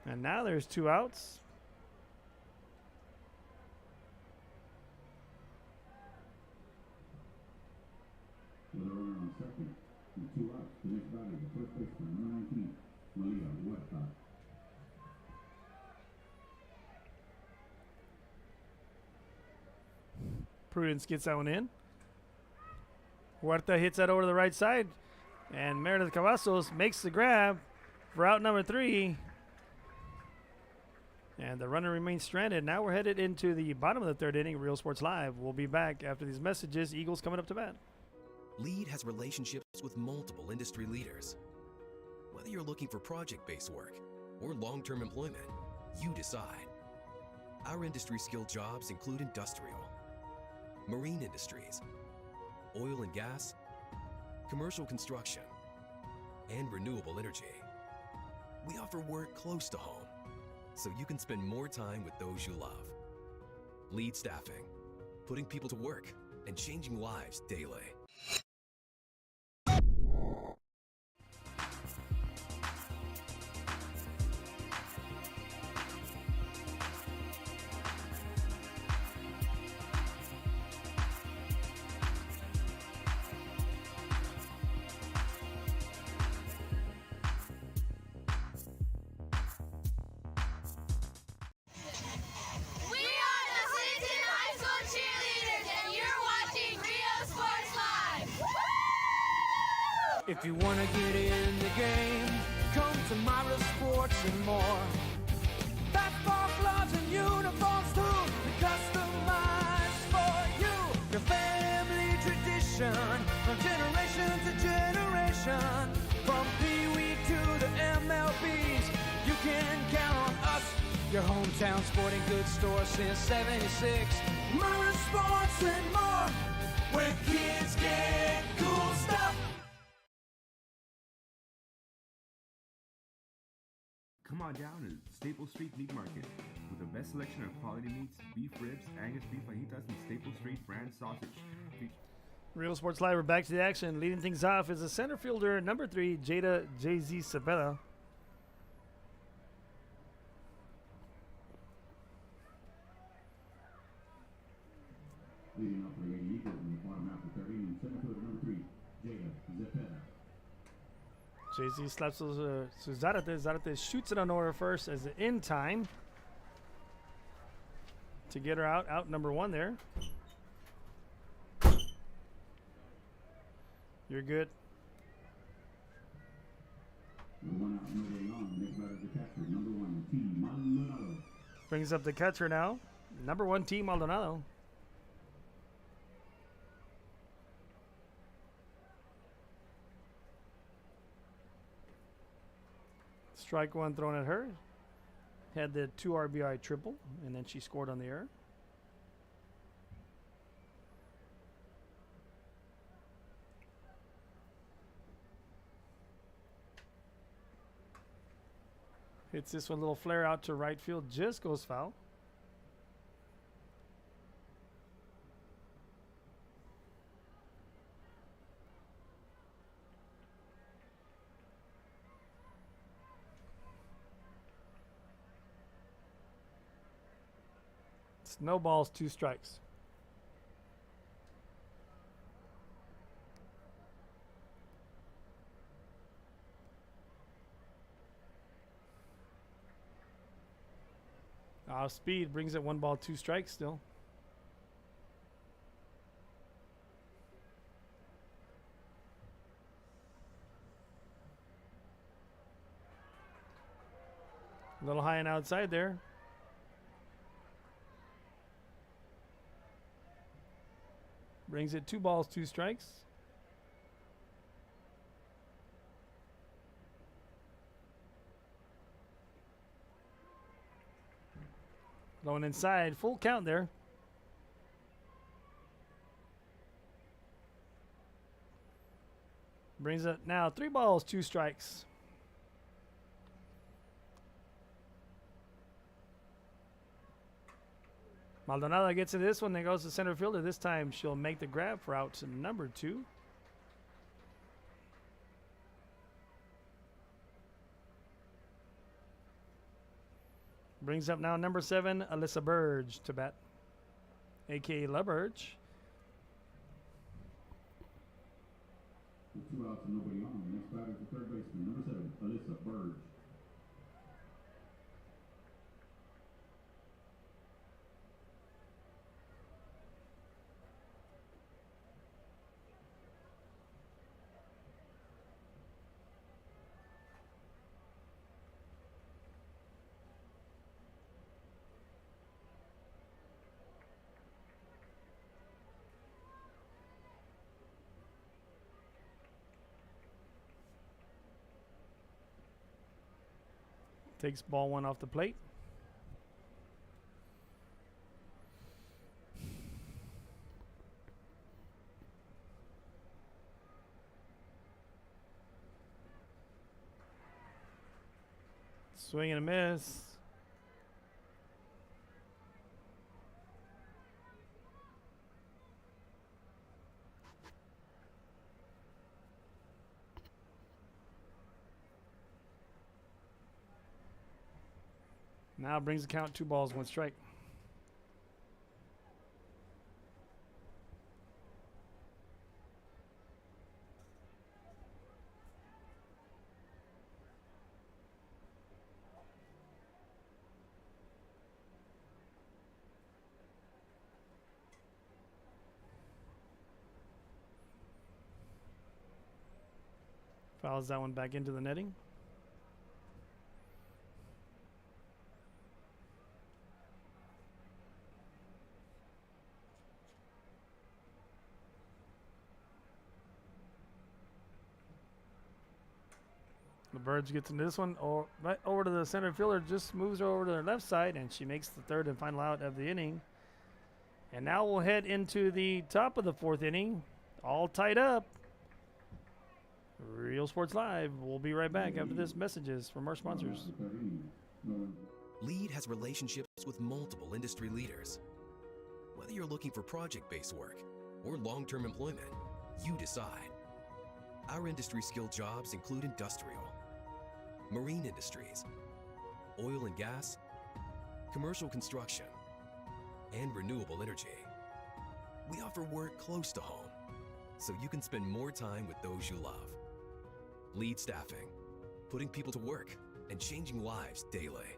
And now there's 2 outs. With a runner on second and 2 outs. The next batter is the first baseman, number 19, Malia Huerta. Prudence gets that one in. Huerta hits that over to the right side. And Meredith Cavazos makes the grab for out number 3. And the runner remains stranded. Now we're headed into the bottom of the 3rd inning. Real Sports Live. We'll be back after these messages. Eagles coming up to bat. Lead has relationships with multiple industry leaders. Whether you're looking for project-based work or long-term employment, you decide. Our industry-skilled jobs include industrial, marine industries, oil and gas, commercial construction, and renewable energy. We offer work close to home, so you can spend more time with those you love. Lead Staffing, putting people to work and changing lives daily. We are the Clinton High School cheerleaders, and you're watching Rio Sports Live. If you want to get in the game, come to Myra Sports and more. Basketball gloves and uniforms too, customized for you. Your family tradition, from generation to generation. From Pee Wee to the MLBs, you can count on us. Your hometown sporting goods store since '76. Myra Sports and more, where kids get cool stuff. Come on down to Staple Street Meat Market with the best selection of quality meats, beef ribs, Angus beef fajitas, and Staple Street brand sausage. Real Sports Live, we're back to the action. Leading things off is the center fielder, number 3, Jada Jay-Z Sabella. Leading off for the Lady Eagles in the bottom half of the 3rd inning, center fielder number 3, Jada Zepeda. Jay-Z slaps those to Zarate. Zarate shoots it on over first as in time to get her out. Out number 1 there. You're good. With 1 out, nobody on. The next batter is the catcher, number 1, T. Maldonado. Brings up the catcher now. Number 1, T. Maldonado. Strike 1 thrown at her. Had the 2 RBI triple, and then she scored on the error. Hits this one, little flare out to right field, just goes foul. No balls, 2 strikes. Off speed brings it 1 ball, 2 strikes still. A little high and outside there. Brings it 2 balls, 2 strikes. Going inside, full count there. Brings it now 3 balls, 2 strikes. Maldonado gets into this one, then goes to center fielder. This time she'll make the grab for out to number 2. Brings up now number 7, Alyssa Burge to bat, a.k.a. La Burge. 2 outs and nobody on. The next batter is the third baseman, number 7, Alyssa Burge. Takes ball 1 off the plate. Swing and a miss. Now brings the count 2 balls, 1 strike. Fouls that one back into the netting. The Birds gets into this one, or right over to the center fielder, just moves her over to the left side, and she makes the 3rd and final out of the inning. And now we'll head into the top of the 4th inning, all tied up. Real Sports Live. We'll be right back after this messages from our sponsors. Lead has relationships with multiple industry leaders. Whether you're looking for project-based work or long-term employment, you decide. Our industry-skilled jobs include industrial, marine industries, oil and gas, commercial construction, and renewable energy. We offer work close to home, so you can spend more time with those you love. Lead Staffing, putting people to work and changing lives daily.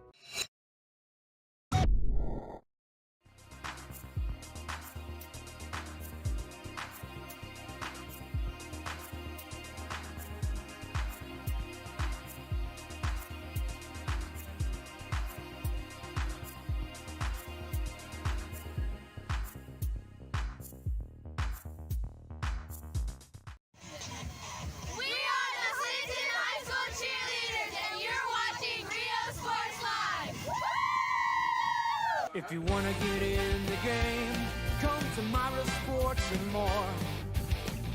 If you wanna get in the game, come to Myra Sports and more.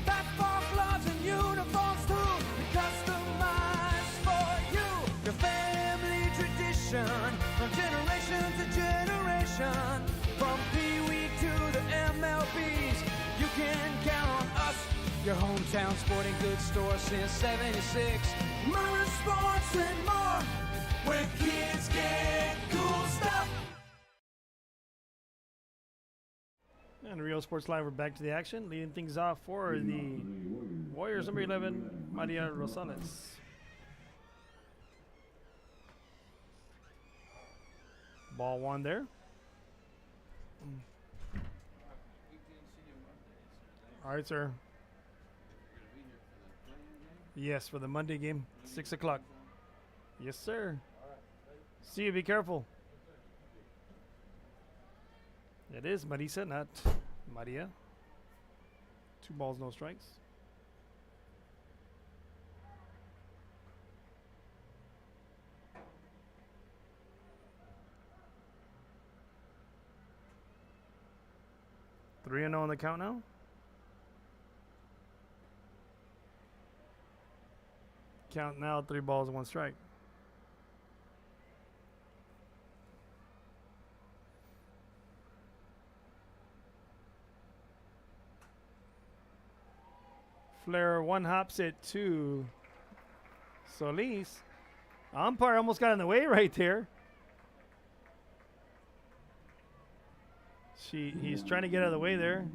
Basketball gloves and uniforms too, customized for you. Your family tradition, from generation to generation. From Pee Wee to the MLBs, you can count on us. Your hometown sporting goods store since '76. Myra Sports and more, where kids get cool stuff. And Rio Sports Live, we're back to the action. Leading things off for the Warriors, number 11, Maria Rosales. Ball 1 there. All right, sir. Yes, for the Monday game, 6 o'clock. Yes, sir. See you. Be careful. It is Marisa, not Maria. 2 balls, no strikes. Three and 0 on the count now. Count now, 3 balls, 1 strike. Flair 1 hops it to Solis. Umpire almost got in the way right there. He's trying to get out of the way there.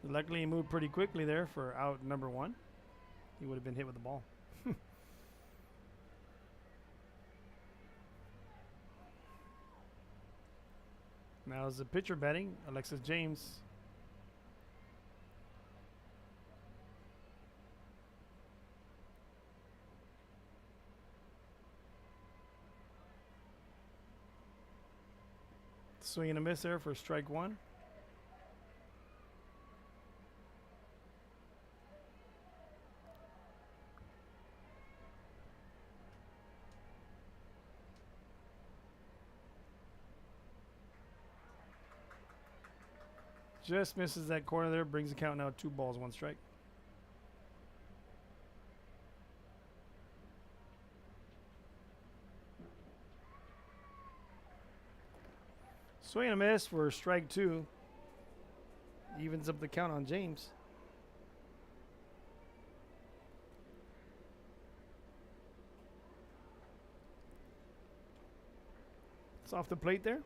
Luckily, he moved pretty quickly there for out number 1. He would have been hit with the ball. Now is the pitcher batting, Alexis James. Swing and a miss there for strike 1. Just misses that corner there, brings the count now 2 balls, 1 strike. Swing and a miss for strike 2. Evens up the count on James. It's off the plate there.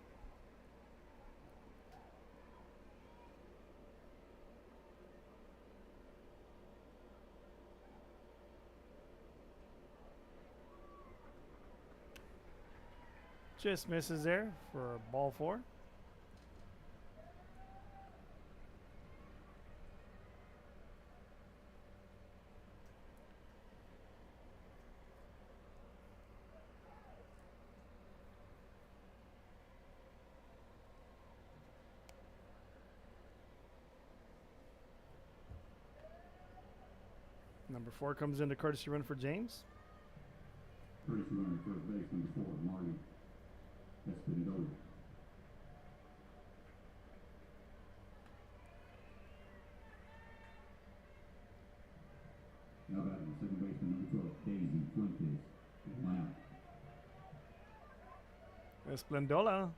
Just misses there for ball 4. Number 4 comes into courtesy run for James. Courtesy runner first base, number 4, Marty. That's been done. Now batting second baseman number 12, Daisy Fuentes. 1 out. Esplendola.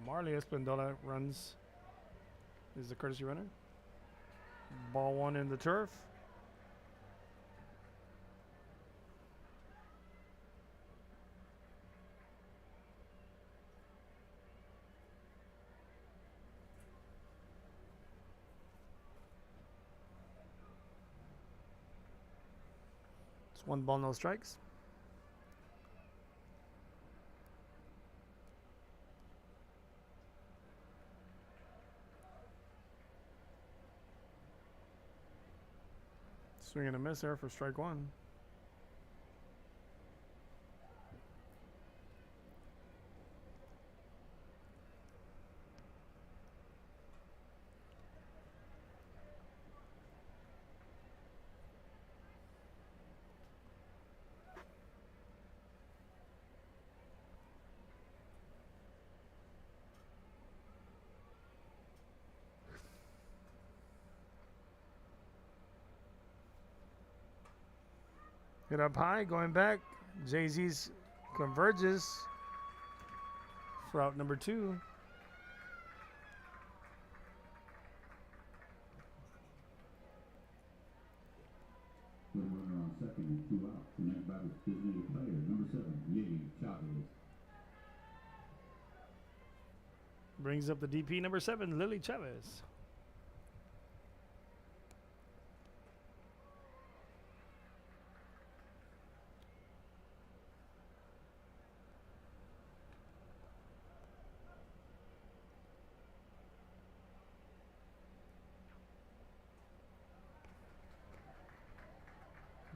Marley Esplendola runs. Is the courtesy runner. Ball 1 in the turf. It's 1 ball, no strikes. Swing and a miss there for strike 1. Hit up high, going back. Jay-Z's converges for out number 2. With a runner on second and 2 outs. The next batter is designated player, number 7, Lily Chavez. Brings up the DP number 7, Lily Chavez.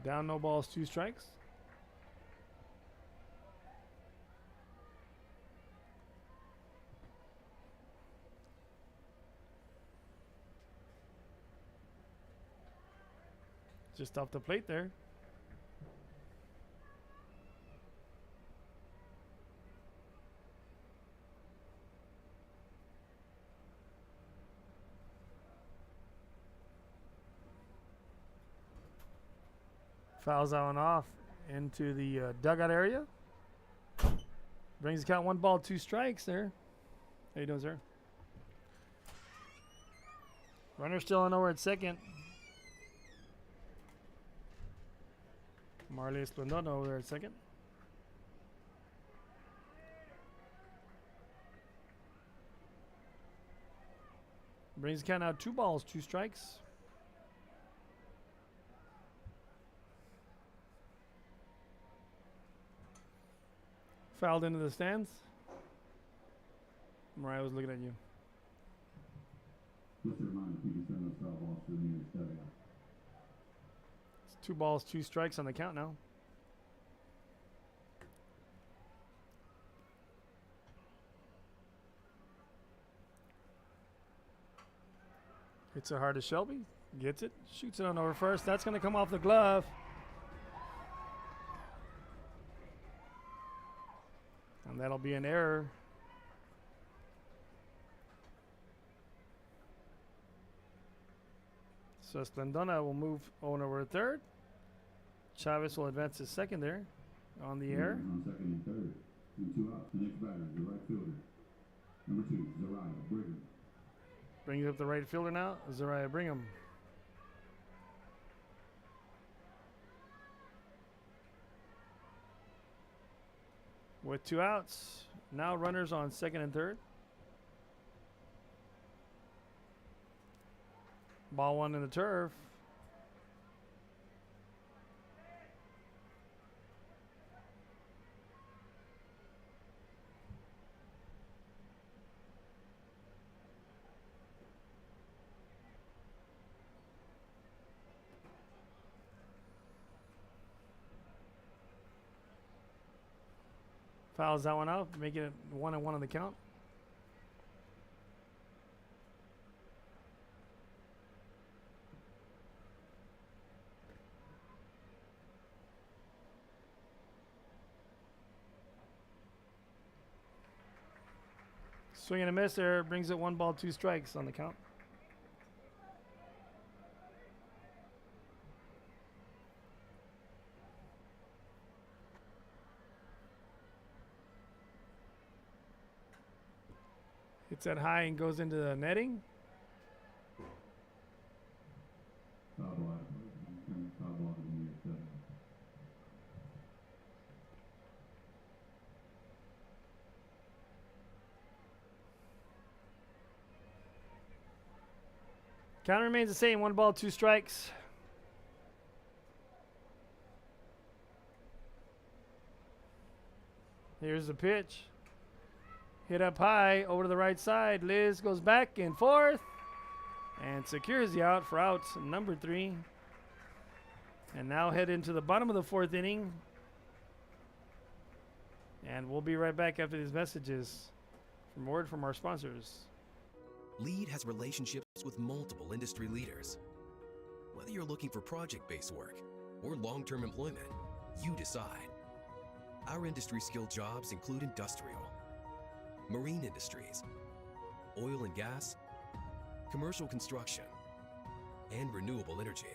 Down, no balls, 2 strikes. Just off the plate there. Fouls that one off into the dugout area. Brings the count 1 ball, 2 strikes there. How you doing, sir? Runner still on over at second. Marley Esplendona over there at second. Brings the count out 2 balls, 2 strikes. Fouled into the stands. Mariah was looking at you. Just a reminder, people send those foul balls to the nearest dugout. It's 2 balls, 2 strikes on the count now. Hits it hard to Shelby. Gets it. Shoots it on over first. That's going to come off the glove. And that'll be an error. So Esplendona will move over at third. Chavez will advance his second there on the air. On second and third. And 2 outs. The next batter is the right fielder. Number 2, Zariah Brigham. Brings up the right fielder now. Zariah Brigham. With 2 outs. Now runners on second and third. Ball 1 in the turf. Fouls that one out, making it 1-1 on the count. Swing and a miss there, brings it 1 ball, 2 strikes on the count. Hits that high and goes into the netting. Foul ball. Foul ball to the nearest dugout. Count remains the same, 1 ball, 2 strikes. Here's the pitch. Hit up high, over to the right side. Liz goes back and forth and secures the out for out number 3. And now head into the bottom of the 4th inning. And we'll be right back after these messages from word from our sponsors. Lead has relationships with multiple industry leaders. Whether you're looking for project-based work or long-term employment, you decide. Our industry-skilled jobs include industrial, marine industries, oil and gas, commercial construction, and renewable energy.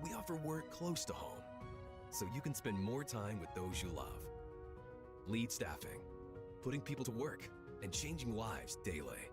We offer work close to home, so you can spend more time with those you love. Lead Staffing, putting people to work and changing lives daily.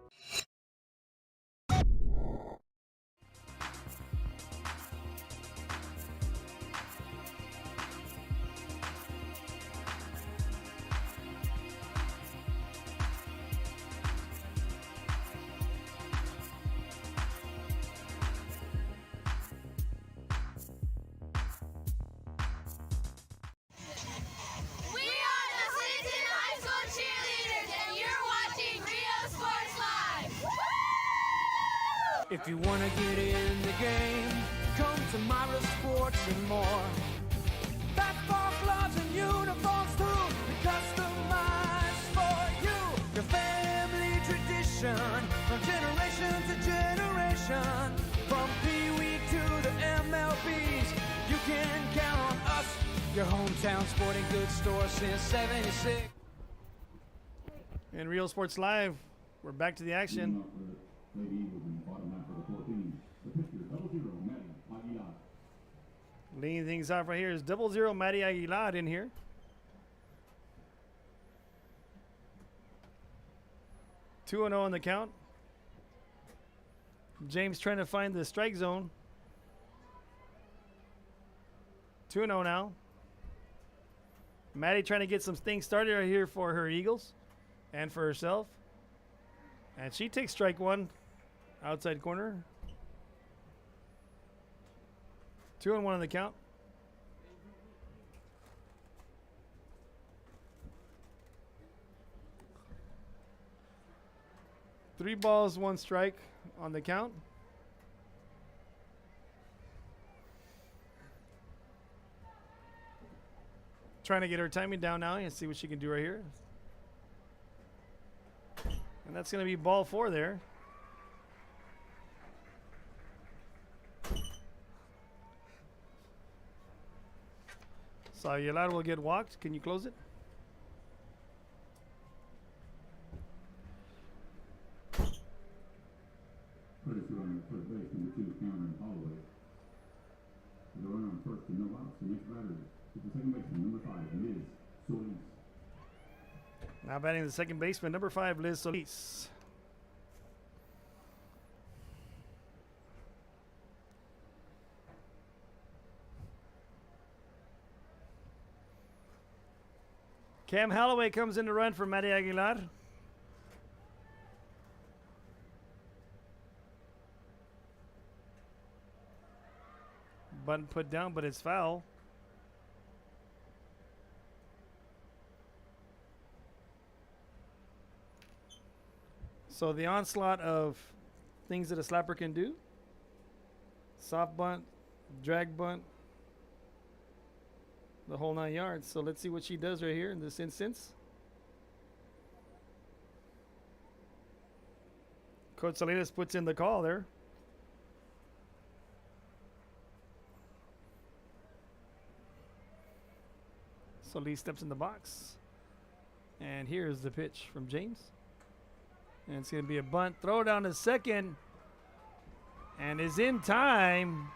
We are the Clinton High School cheerleaders, and you're watching Rio Sports Live. Woo! If you wanna get in the game, come to Myra Sports and more. Basketball gloves and uniforms too, customized for you. Your family tradition, from generation to generation, from Pee Wee to the MLB. Your hometown sporting goods store since 76. In Real Sports Live, we're back to the action. Up for Lady Eagles in the bottom half of the 14. The pitcher, 00, Maddie Aguilar. Leading things off right here is 00 Matty Aguilar in here. Two and 0 on the count. James trying to find the strike zone. 2 and 0 now. Maddie trying to get some things started right here for her Eagles and for herself. And she takes strike one, outside corner. 2 and 1 on the count. Three balls, one strike on the count. Trying to get her timing down now and see what she can do right here. And that's going to be ball 4 there. So Aguilar will get walked. Can you close it? Put us on first base, number 2, Cameron Holloway. The runner on first and no outs. The next batter is the second baseman, number 5, Liz Solis. Now batting the second baseman, number 5, Liz Solis. Cam Holloway comes in to run for Matty Aguilar. Button put down, but it's foul. So the onslaught of things that a slapper can do. Soft bunt, drag bunt, the whole 9 yards. So let's see what she does right here in this instance. Coach Salinas puts in the call there. So Lee steps in the box. And here's the pitch from James. And it's going to be a bunt. Throw down to second. And is in time.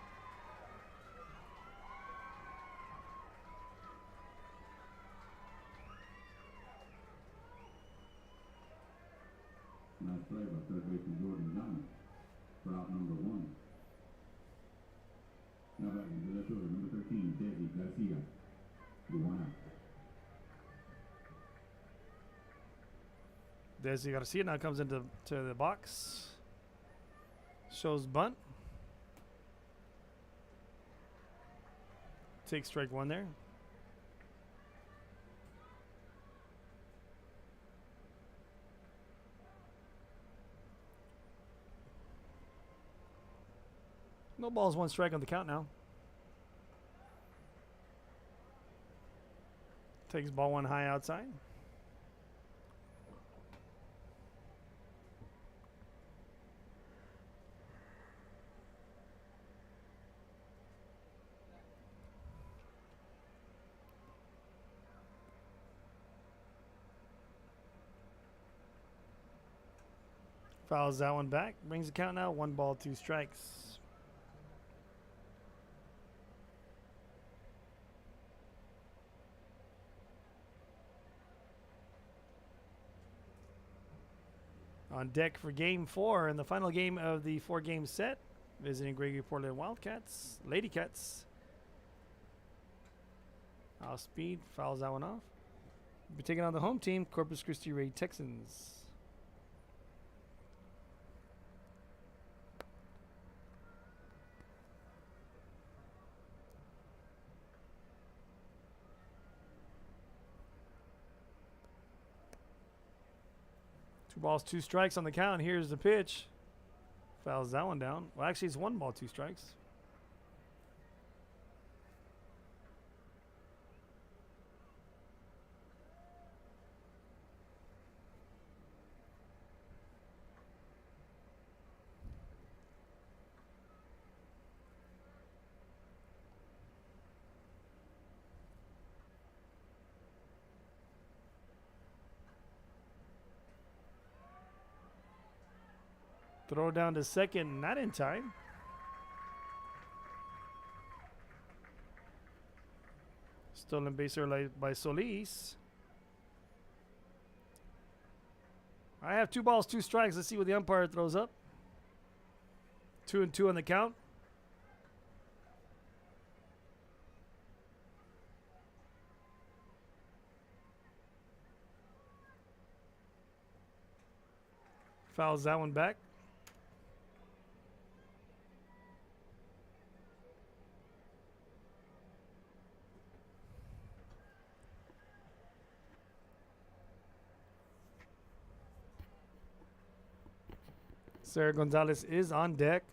Nice play by third baseman Jordan Johnson for out number 1. Now back into the fielder, number 13, Desi Garcia. The 1 out. Desi Garcia now comes into the box. Shows bunt. Takes strike 1 there. No balls, 1 strike on the count now. Takes ball 1 high outside. Fouls that one back. Brings the count now. 1 ball, 2 strikes. On deck for game 4 and the final game of the 4-game set. Visiting Gregory Portland Wildcats. Lady Cats. Off speed. Fouls that one off. Be taking on the home team, Corpus Christi Ray Texans. Two balls, 2 strikes on the count. Here's the pitch. Fouls that one down. Well, actually, it's 1 ball, 2 strikes. Throw down to second, not in time. Stolen base early by Solis. I have 2 balls, 2 strikes. Let's see what the umpire throws up. 2-2 on the count. Fouls that one back. Sarah Gonzalez is on deck,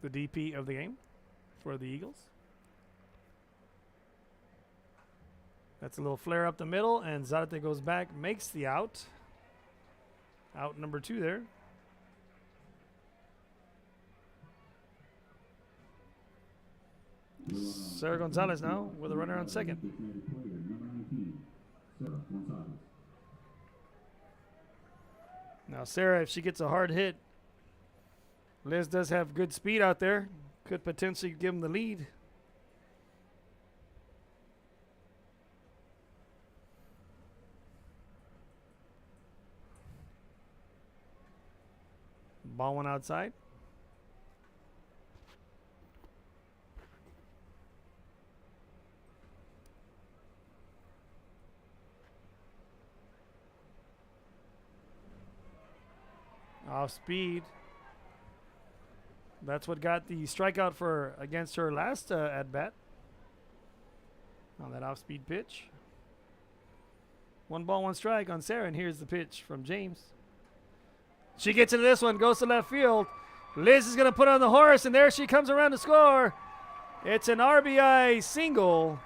the DP of the game for the Eagles. That's a little flare up the middle, and Zarate goes back, makes the out. Out number 2 there. Sarah Gonzalez now with a runner on second. Now Sarah, if she gets a hard hit, Liz does have good speed out there. Could potentially give them the lead. Ball one outside. Off speed. That's what got the strikeout for against her last at bat. On that off speed pitch. 1 ball, 1 strike on Sarah, and here's the pitch from James. She gets into this one, goes to left field. Liz is going to put on the horse, and there she comes around to score. It's an RBI single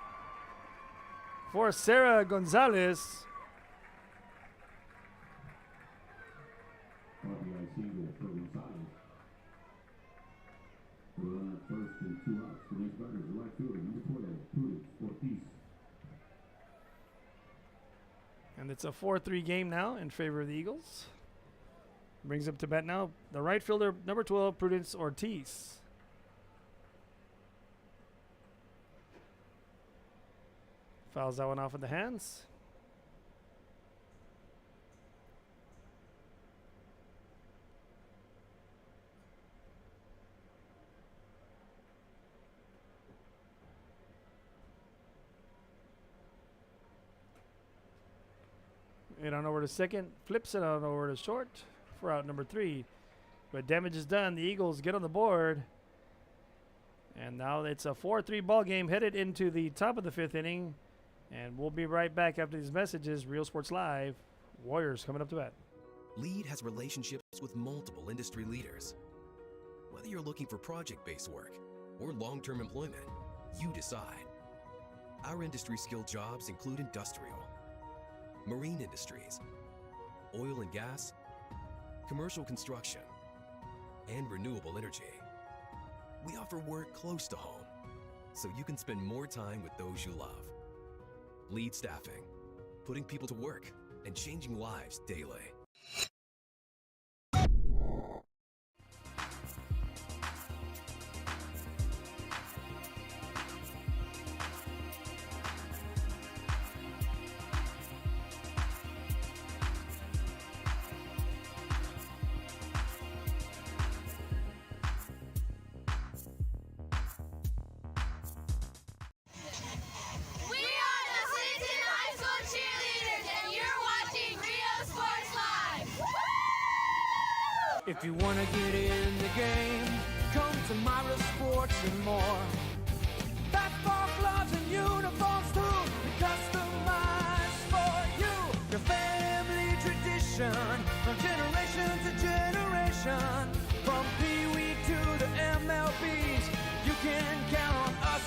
for Sarah Gonzalez. RBI single for Gonzalez. The runner at first and 2 outs. The next batter is the right fielder, number 12, Prudence Ortiz. And it's a 4-3 game now in favor of the Eagles. Brings up to bat now the right fielder, number 12, Prudence Ortiz. Fouls that one off with the hands. It on over to second, flips it on over to short for out number 3. But damage is done. The Eagles get on the board. And now it's a 4-3 ball game headed into the top of the 5th inning. And we'll be right back after these messages. Real Sports Live. Warriors coming up to bat. Lead has relationships with multiple industry leaders. Whether you're looking for project-based work or long-term employment, you decide. Our industry-skilled jobs include industrial, marine industries, oil and gas, commercial construction, and renewable energy. We offer work close to home, so you can spend more time with those you love. Lead Staffing, putting people to work and changing lives daily. We are the Clinton High School cheerleaders, and you're watching Rio Sports Live. If you wanna get in the game, come to Myra Sports and more. Basketball gloves and uniforms too, customized for you. Your family tradition, from generation to generation. From Pee Wee to the MLBs, you can count on us.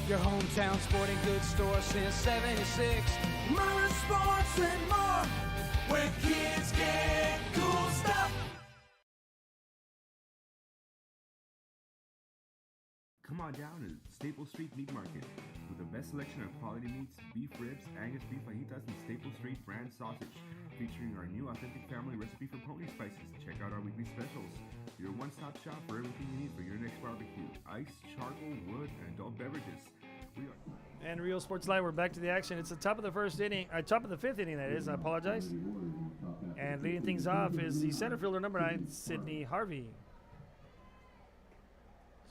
Your hometown sporting goods store since '76. Myra Sports and more, where kids get cool stuff. Come on down to Staple Street Meat Market with with the best selection of quality meats, beef ribs, Angus beef fajitas, and Staple Street brand sausage. Featuring our new authentic family recipe for pony spices. Check out our weekly specials. Your one-stop shop for everything you need for your next barbecue. Ice, charcoal, wood, and adult beverages. And Rio Sports Live, we're back to the action. It's the top of the first inning, top of the fifth inning, that is. I apologize. And leading things off is the center fielder, number 9, Sydney Harvey.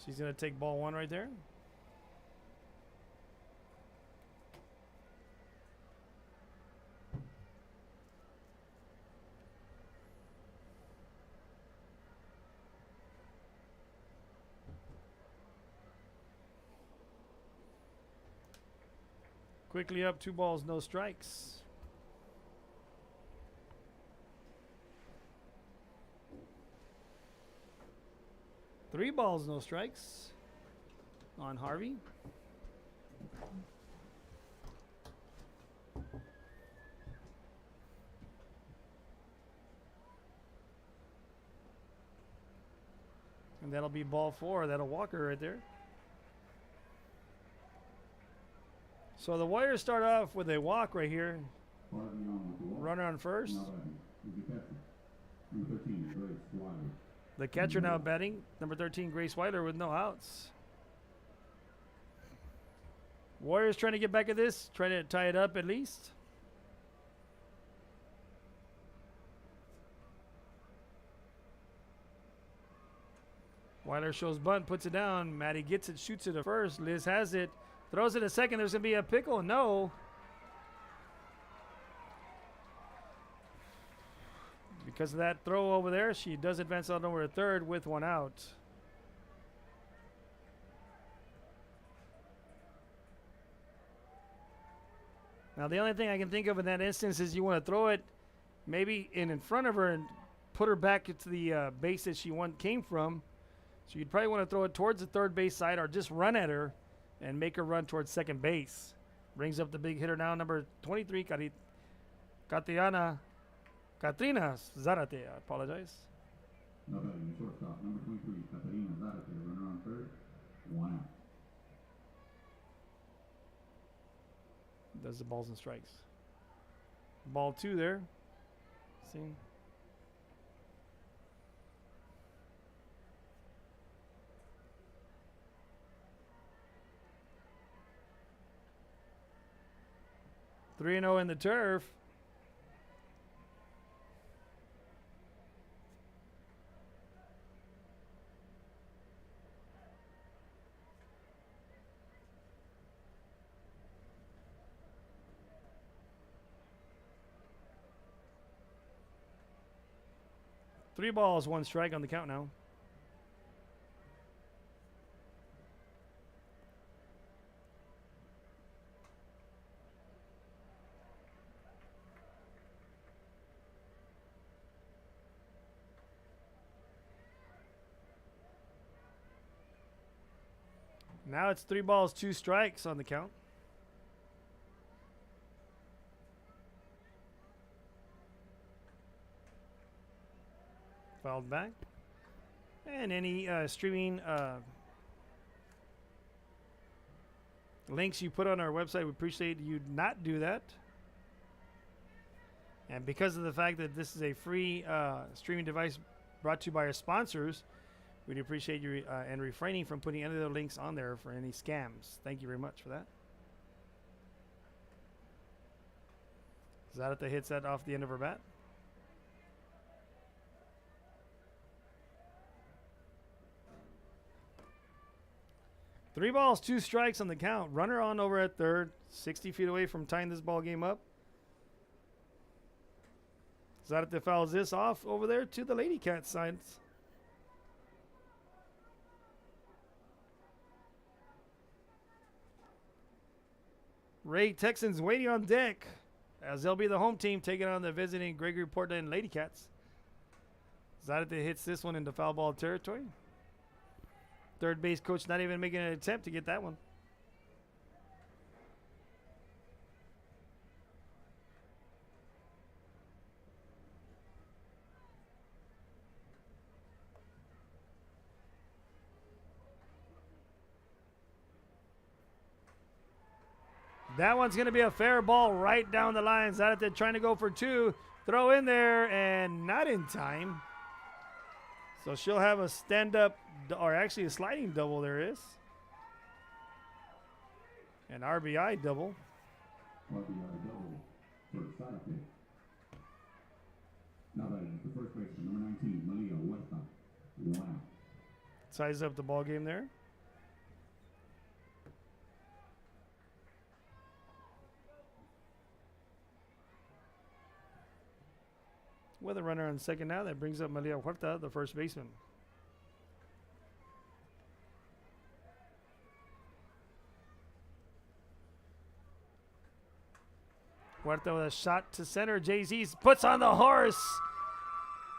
She's going to take ball 1 right there. Quickly up, 2 balls, no strikes. Three balls, no strikes on Harvey. And that'll be ball 4. That'll walk her right there. So the Warriors start off with a walk right here. Runner on first. The catcher now batting. Number 13, Grace Weiler, with no outs. Warriors trying to get back at this. Trying to tie it up at least. Weiler shows bunt, puts it down. Maddie gets it, shoots it at first. Liz has it. Throws it a second. There's going to be a pickle. No. Because of that throw over there, she does advance out over a third with 1 out. Now, the only thing I can think of in that instance is you want to throw it maybe in front of her and put her back to the base that she came from. So you'd probably want to throw it towards the third base side or just run at her and make her run towards second base. Brings up the big hitter now, number 23, Katrina Zarate. I apologize. Number 23, Katrina Zarate, runner on third, 1 out. Does the balls and strikes. Ball 2 there. See? Three and 0 in the turf. Three balls, 1 strike on the count now. Now it's 3 balls, 2 strikes on the count. Fouled back. And any streaming links you put on our website, we appreciate you not do that. And because of the fact that this is a free streaming device brought to you by our sponsors, we'd appreciate you and refraining from putting any of the links on there for any scams. Thank you very much for that. Zarate hits that off the end of her bat. Three balls, 2 strikes on the count. Runner on over at third, 60 feet away from tying this ball game up. Zarate fouls this off over there to the Lady Cat side. Ray Texans waiting on deck as they'll be the home team taking on the visiting Gregory Portland Lady Cats. Zarate hits this one into foul ball territory. Third base coach not even making an attempt to get that one. That one's going to be a fair ball right down the line. Zarate trying to go for 2. Throw in there and not in time. So she'll have a stand-up, or actually a sliding double there is. An RBI double. RBI double for Zarate. Now batting the first baseman, number 19, Malia Huerta. 1 out. Size up the ball game there. With a runner on second now, that brings up Malia Huerta, the first baseman. Huerta with a shot to center. Jay-Z puts on the horse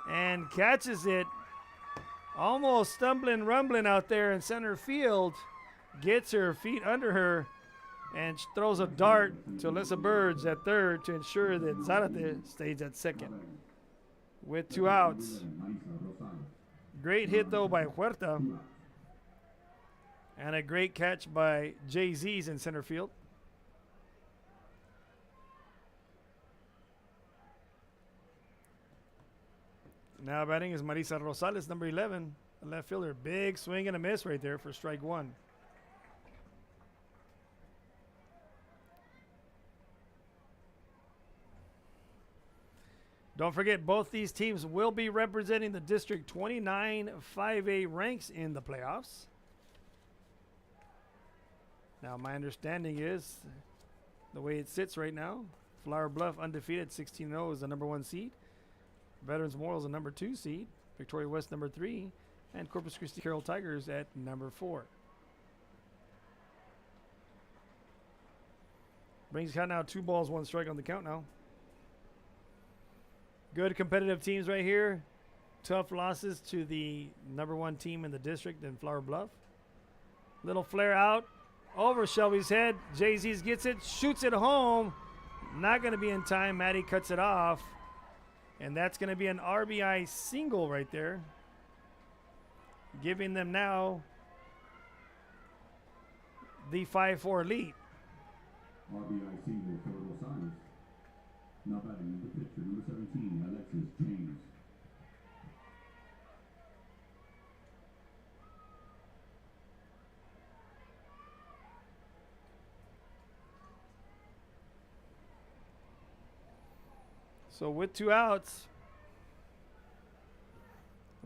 and catches it. Almost stumbling, rumbling out there in center field. Gets her feet under her and throws a dart to Alyssa Birds at third to ensure that Zarate stays at second. With 2 outs. Great hit, though, by Huerta. And a great catch by Jay-Z's in center field. Now batting is Marisa Rosales, number 11, a left fielder. Big swing and a miss right there for strike 1. Don't forget, both these teams will be representing the District 29 5A ranks in the playoffs. Now, my understanding is the way it sits right now, Flower Bluff undefeated 16-0 is the number 1 seed. Veterans Memorial is the number 2 seed. Victoria West number 3. And Corpus Christi Carroll Tigers at number 4. Brings count now 2 balls, 1 strike on the count now. Good competitive teams right here. Tough losses to the number 1 team in the district in Flower Bluff. Little flare out over Shelby's head. Jay-Z's gets it, shoots it home. Not going to be in time. Maddie cuts it off. And that's going to be an RBI single right there. Giving them now the 5-4 lead. RBI single for Rosales. Now batting the pitcher, number 17, Alexis James. So with 2 outs,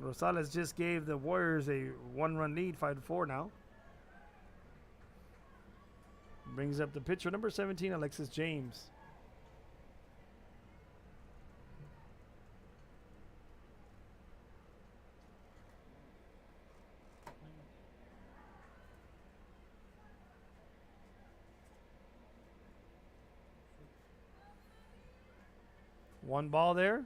Rosales just gave the Warriors a 1-run lead, 5-4 now. Brings up the pitcher, number 17, Alexis James. One ball there.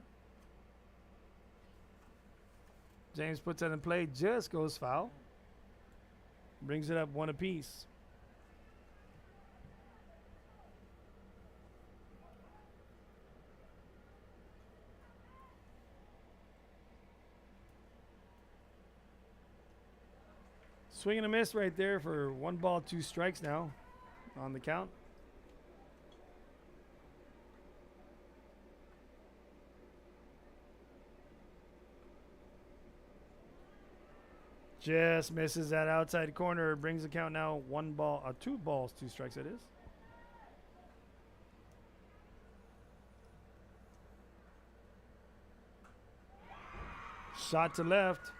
James puts it in play, just goes foul. Brings it up 1 apiece. Swing and a miss right there for 1 ball, 2 strikes now on the count. Just misses that outside corner. Brings the count now 1 ball, 2 balls, 2 strikes it is. Shot to left.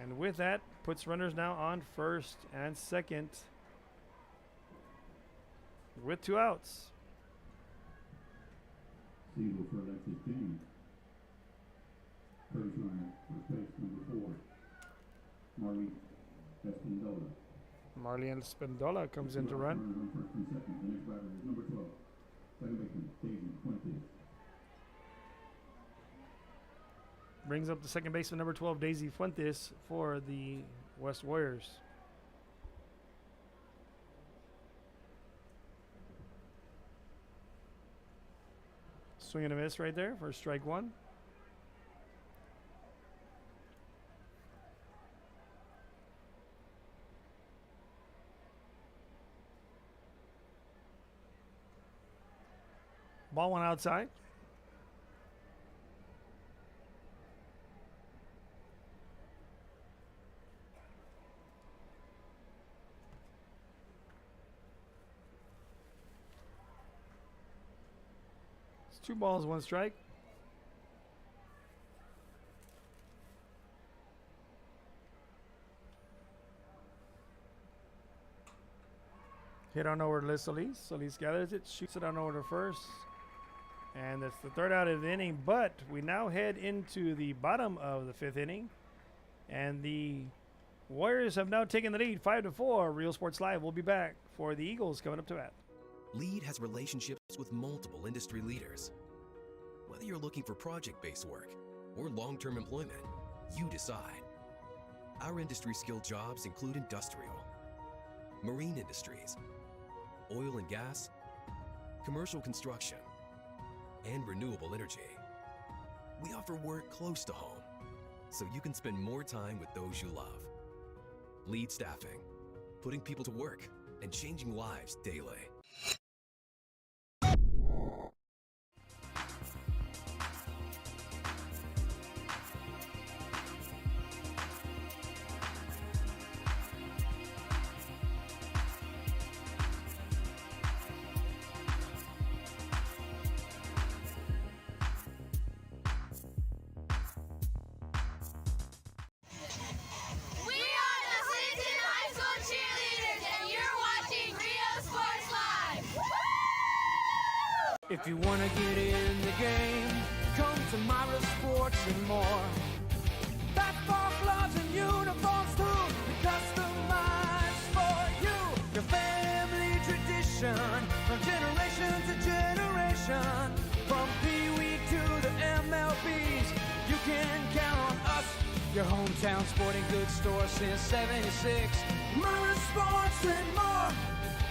And with that, puts runners now on first and second with 2 outs. Single for Alexis James. First runner, first base, number 4, Marlene Espindola. Marlene Spendola comes in to run. On first and second. The next batter is number 12, second baseman, Daisy Fuentes. Brings up the second baseman, number 12, Daisy Fuentes, for the West Warriors. Swing and a miss right there for strike 1. Ball one outside. It's 2 balls, 1 strike. Hit on over to Solis. Solis gathers it, shoots it on over to first. And that's the 3rd out of the inning. But we now head into the bottom of the 5th inning. And the Warriors have now taken the lead 5-4. Real Sports Live will be back for the Eagles coming up to bat. Lead has relationships with multiple industry leaders. Whether you're looking for project-based work or long-term employment, you decide. Our industry-skilled jobs include industrial, marine industries, oil and gas, commercial construction, and renewable energy. We offer work close to home, so you can spend more time with those you love. Lead Staffing, putting people to work and changing lives daily. We are the Clinton High School cheerleaders, and you're watching Rio Sports Live. If you want to get in the game, come to Myra Sports and more. Basketball gloves and uniforms too, customized for you. Your family tradition, from generation to generation. From Pee Wee to the MLBs, you can count on us. Your hometown sporting goods store since '76. Myra Sports and more,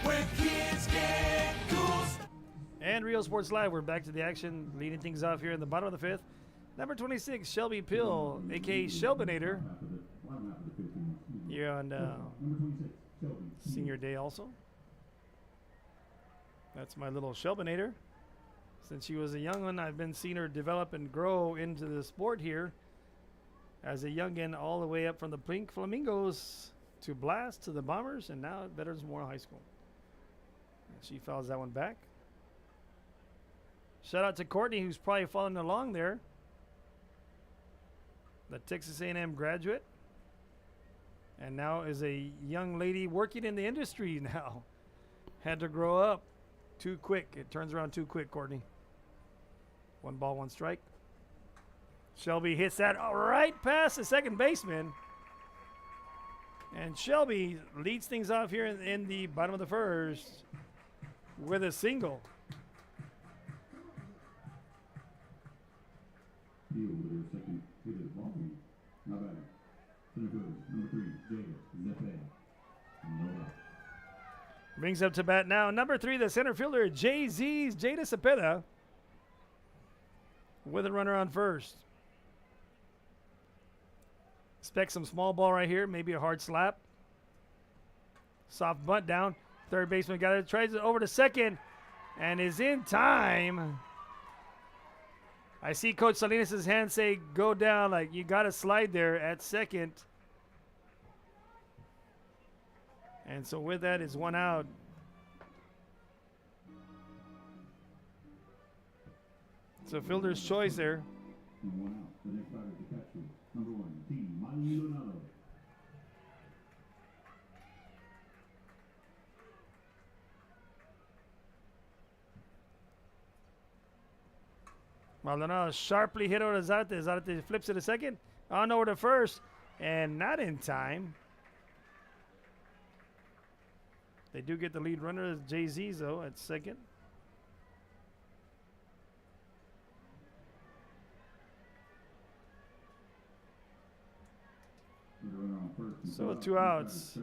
where kids get cool. And Real Sports Live, we're back to the action, leading things off here in the bottom of the 5th. Number 26, Shelby Pill, a.k.a. Shelbinator, here on senior day also. That's my little Shelbinator. Since she was a young one, I've been seeing her develop and grow into the sport here as a youngin, all the way up from the Pink Flamingos to Blast to the Bombers, and now at Veterans Memorial High School. And she fouls that one back. Shout out to Courtney, who's probably following along there. The Texas A&M graduate. And now is a young lady working in the industry now. Had to grow up too quick. It turns around too quick, Courtney. 1 ball, 1 strike. Shelby hits that right past the second baseman. And Shelby leads things off here in the bottom of the 1st with a single. Field with their second hit of the ball game. Now batter. Center fielder, number 3, Jada Zepe. No out. Brings up to bat now number 3, the center fielder, Jay-Z's Jada Cepeda, with a runner on first. Expect some small ball right here, maybe a hard slap. Soft bunt down. Third baseman got it, tries it over to second, and is in time. I see Coach Salinas' hand say go down, like you got to slide there at second. And so with that is 1 out. So fielder's choice there. And 1 out. The next batter to catch number 1, T. Maldonado. Maldonado sharply hit over to Zarte. Zarte flips it a second. On over to first. And not in time. They do get the lead runner, Jay-Z, though, at second. So 2 outs.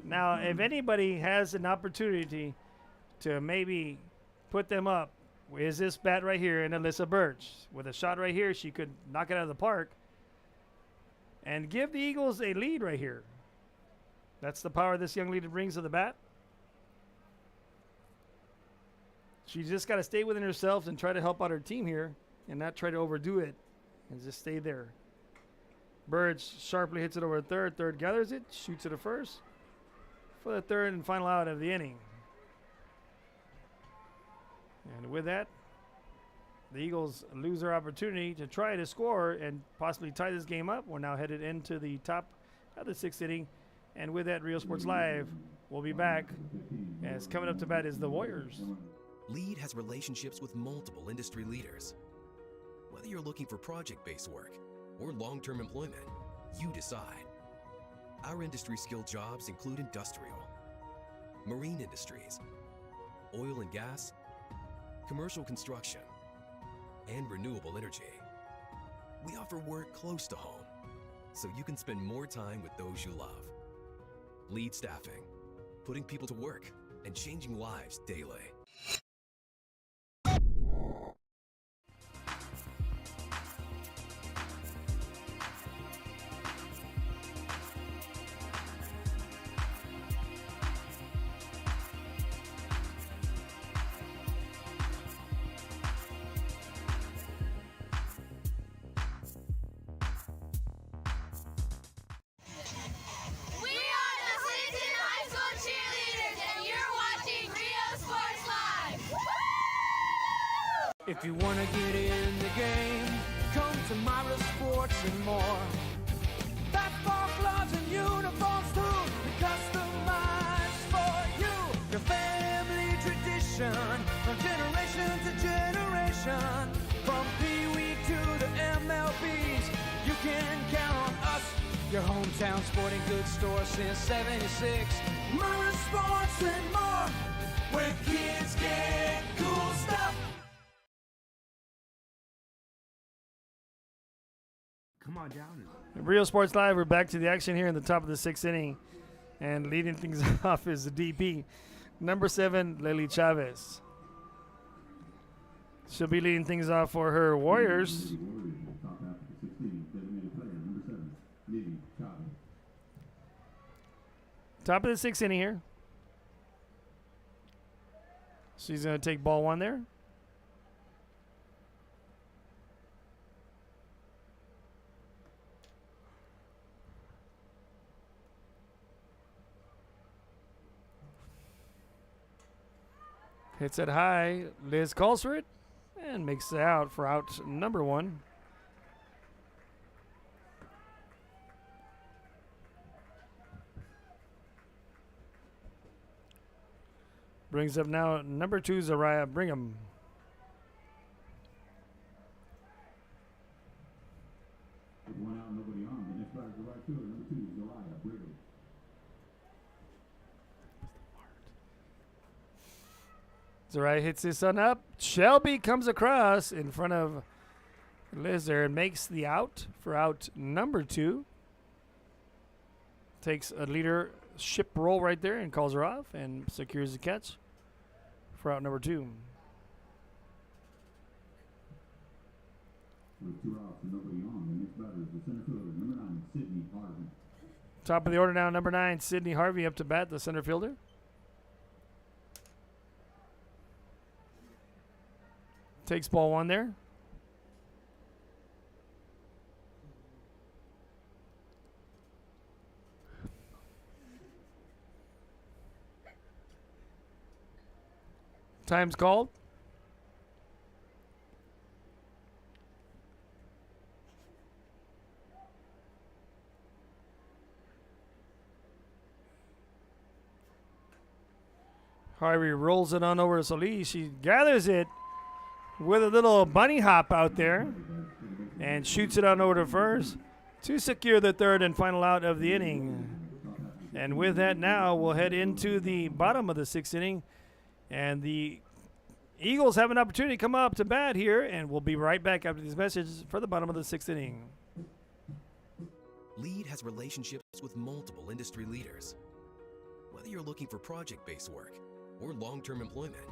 Now, if anybody has an opportunity to maybe put them up, is this bat right here in Alyssa Birch. With a shot right here, she could knock it out of the park and give the Eagles a lead right here. That's the power this young leader brings to the bat. She just got to stay within herself and try to help out her team here and not try to overdo it and just stay there. Birds sharply hits it over the third. Third gathers it, shoots it a first for the third and final out of the inning. And with that, the Eagles lose their opportunity to try to score and possibly tie this game up. We're now headed into the top of the 6th inning. And with that, Rio Sports Live will be back as coming up to bat is the Warriors. Lead has relationships with multiple industry leaders. Whether you're looking for project-based work or long-term employment, you decide. Our industry-skilled jobs include industrial, marine industries, oil and gas, commercial construction, and renewable energy. We offer work close to home, so you can spend more time with those you love. Lead Staffing, putting people to work and changing lives daily. We are the Clinton High School cheerleaders, and you're watching Rio Sports Live. Woo! If you want to get in the game, come to Myra Sports and more. Basketball gloves and uniforms too, customized for you. Your family tradition, from generation to generation. From Pee Wee to the MLBs, you can count on us. Your hometown sporting goods store since '76. Myra Sports and more, where kids get cool stuff. Come on down. Rio Sports Live, we're back to the action here in the top of the 6th inning. And leading things off is the DP, number 7, Lily Chavez. She'll be leading things off for her Warriors. Top half of the 16, designated player, number 7, Lily Chavez. Top of the 6th inning here. She's going to take ball 1 there. Hits it high. Liz calls for it and makes it out for out number 1. Brings up now number 2, Zariah Brigham. With 1 out, nobody on. The next batter is the right fielder, number 2, Zariah Brigham. Zariah hits this one up. Shelby comes across in front of Liz there and makes the out for out number 2. Takes a leadership roll right there and calls her off and secures the catch for out number 2. With 2 outs and nobody on. The next batter is the center fielder, number 9, Sydney Harvey. Top of the order now, number 9, Sydney Harvey up to bat, the center fielder. Takes ball 1 there. Time's called. Harvey rolls it on over to Solis. She gathers it with a little bunny hop out there and shoots it on over to first to secure the third and final out of the inning. And with that now, we'll head into the bottom of the 6th inning. And the Eagles have an opportunity to come up to bat here, and we'll be right back after these messages for the bottom of the 6th inning. Lead has relationships with multiple industry leaders. Whether you're looking for project-based work or long-term employment,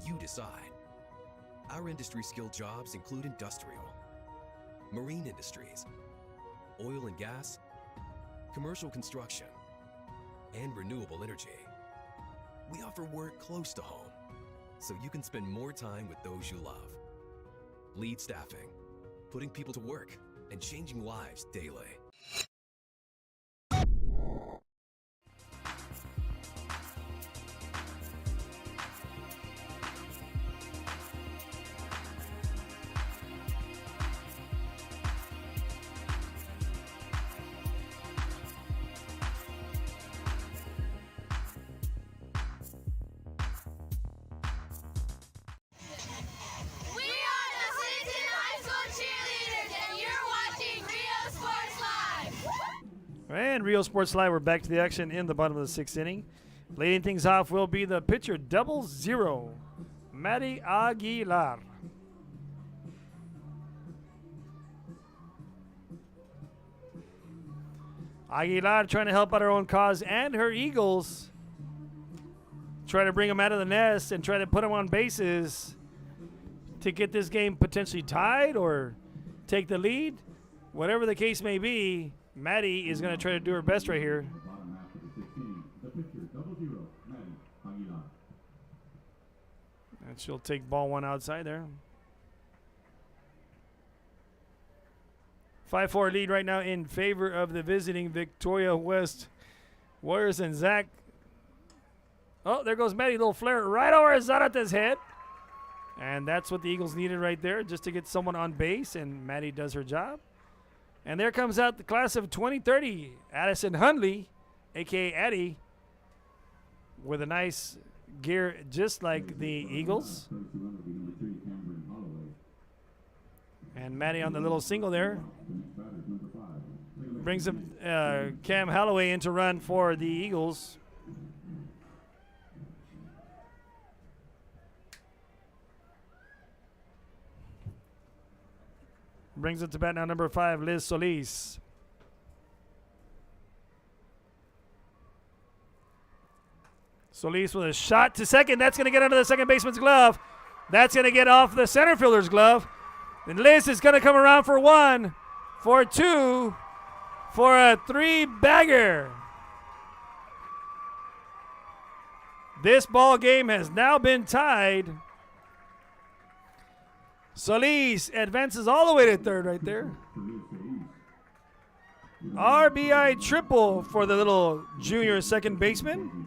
you decide. Our industry-skilled jobs include industrial, marine industries, oil and gas, commercial construction, and renewable energy. We offer work close to home, so you can spend more time with those you love. Lead staffing, putting people to work and changing lives daily. We are the Clinton High School cheerleaders, and you're watching Rio Sports Live. And Rio Sports Live, we're back to the action in the bottom of the sixth inning. Leading things off will be the pitcher, 00, Matty Aguilar. Aguilar trying to help out her own cause and her Eagles. Try to bring them out of the nest and try to put them on bases to get this game potentially tied or take the lead. Whatever the case may be, Maddie is going to try to do her best right here. Bottom half of the sixth inning, the pitcher, 00, Maddie Aguilar. And she'll take ball one outside there. 5-4 lead right now in favor of the visiting Victoria West Warriors and Zach. Oh, there goes Maddie. Little flare right over Zarate's head. And that's what the Eagles needed right there, just to get someone on base, and Maddie does her job. And there comes out the class of 2030, Addison Hundley, a.k.a. Addie, with a nice gear just like the Eagles. 32 under be number 3, Cameron Holloway. And Maddie on the little single there. The next batter is number 5. Brings up Cam Holloway in to run for the Eagles. Brings it to bat now, number 5, Liz Solis. Solis with a shot to second. That's going to get under the second baseman's glove. That's going to get off the center fielder's glove. And Liz is going to come around for 1, for 2, for a 3-bagger. This ball game has now been tied. Solis advances all the way to third right there. RBI triple for the little junior second baseman.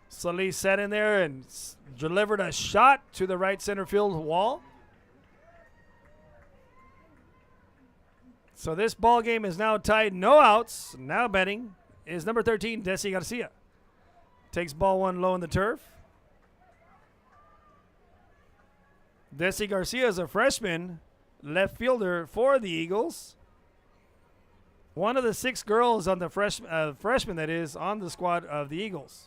Solis sat in there and delivered a shot to the right center field wall. So this ball game is now tied, no outs. Now batting is number 13, Desi Garcia. Takes ball 1 low in the turf. Desi Garcia is a freshman, left fielder for the Eagles. One of the 6 girls on the freshman that is on the squad of the Eagles.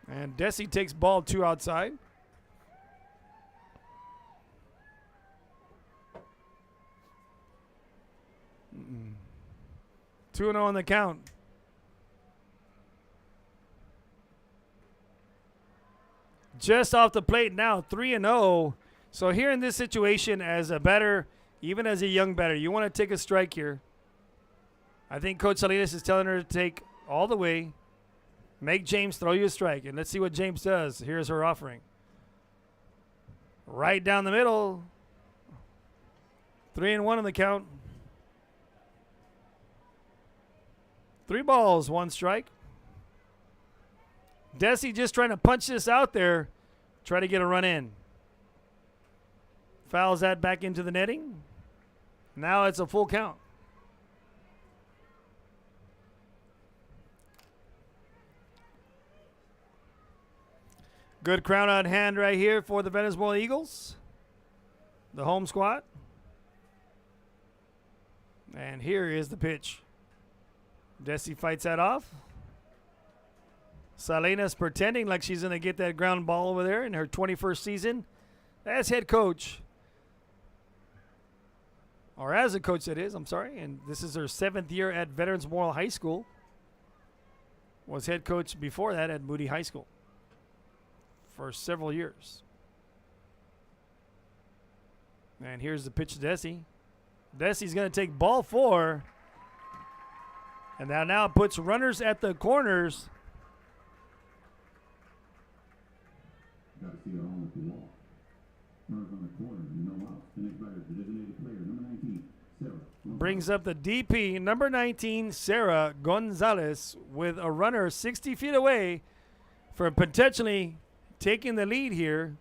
And Desi takes ball 2 outside. Mm-mm. 2-0 on the count. Just off the plate now, 3-0. So here in this situation, as a batter, even as a young batter, you want to take a strike here. I think Coach Salinas is telling her to take all the way. Make James throw you a strike, and let's see what James does. Here's her offering. Right down the middle. 3-1 on the count. 3 balls, 1 strike. Desi just trying to punch this out there, try to get a run in. Fouls that back into the netting. Now it's a full count. Good crowd on hand right here for the Venezuela Eagles, the home squad. And here is the pitch. Desi fights that off. Salinas pretending like she's going to get that ground ball over there in her 21st season as head coach. Or as a coach, that is, I'm sorry. And this is her 7th year at Veterans Memorial High School. Was head coach before that at Moody High School for several years. And here's the pitch to Desi. Desi's going to take ball 4. And that now puts runners at the corners. Got to see it all at the wall. Runners on the corner, no out. The next batter is the designated player, number 19, Sarah. Brings up the DP, number 19, Sarah Gonzalez, with a runner 60 feet away for potentially taking the lead here.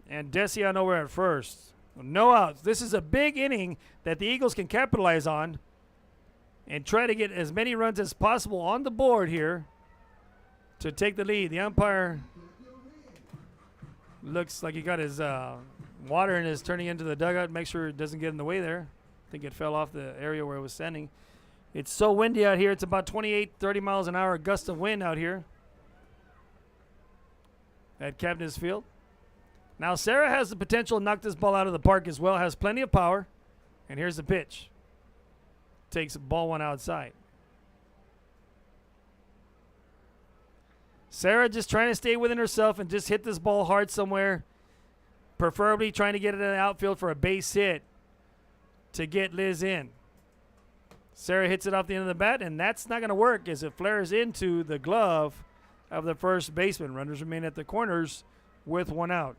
And Desi on over at first. No outs. This is a big inning that the Eagles can capitalize on and try to get as many runs as possible on the board here to take the lead. The umpire looks like he got his water and is turning into the dugout. Make sure it doesn't get in the way there. I think it fell off the area where it was standing. It's so windy out here. It's about 28, 30 miles an hour gust of wind out here at Cabinets Field. Now Sarah has the potential to knock this ball out of the park as well. Has plenty of power. And here's the pitch. Takes ball 1 outside. Sarah just trying to stay within herself and just hit this ball hard somewhere. Preferably trying to get it in the outfield for a base hit to get Liz in. Sarah hits it off the end of the bat, and that's not going to work as it flares into the glove of the first baseman. Runners remain at the corners with 1 out.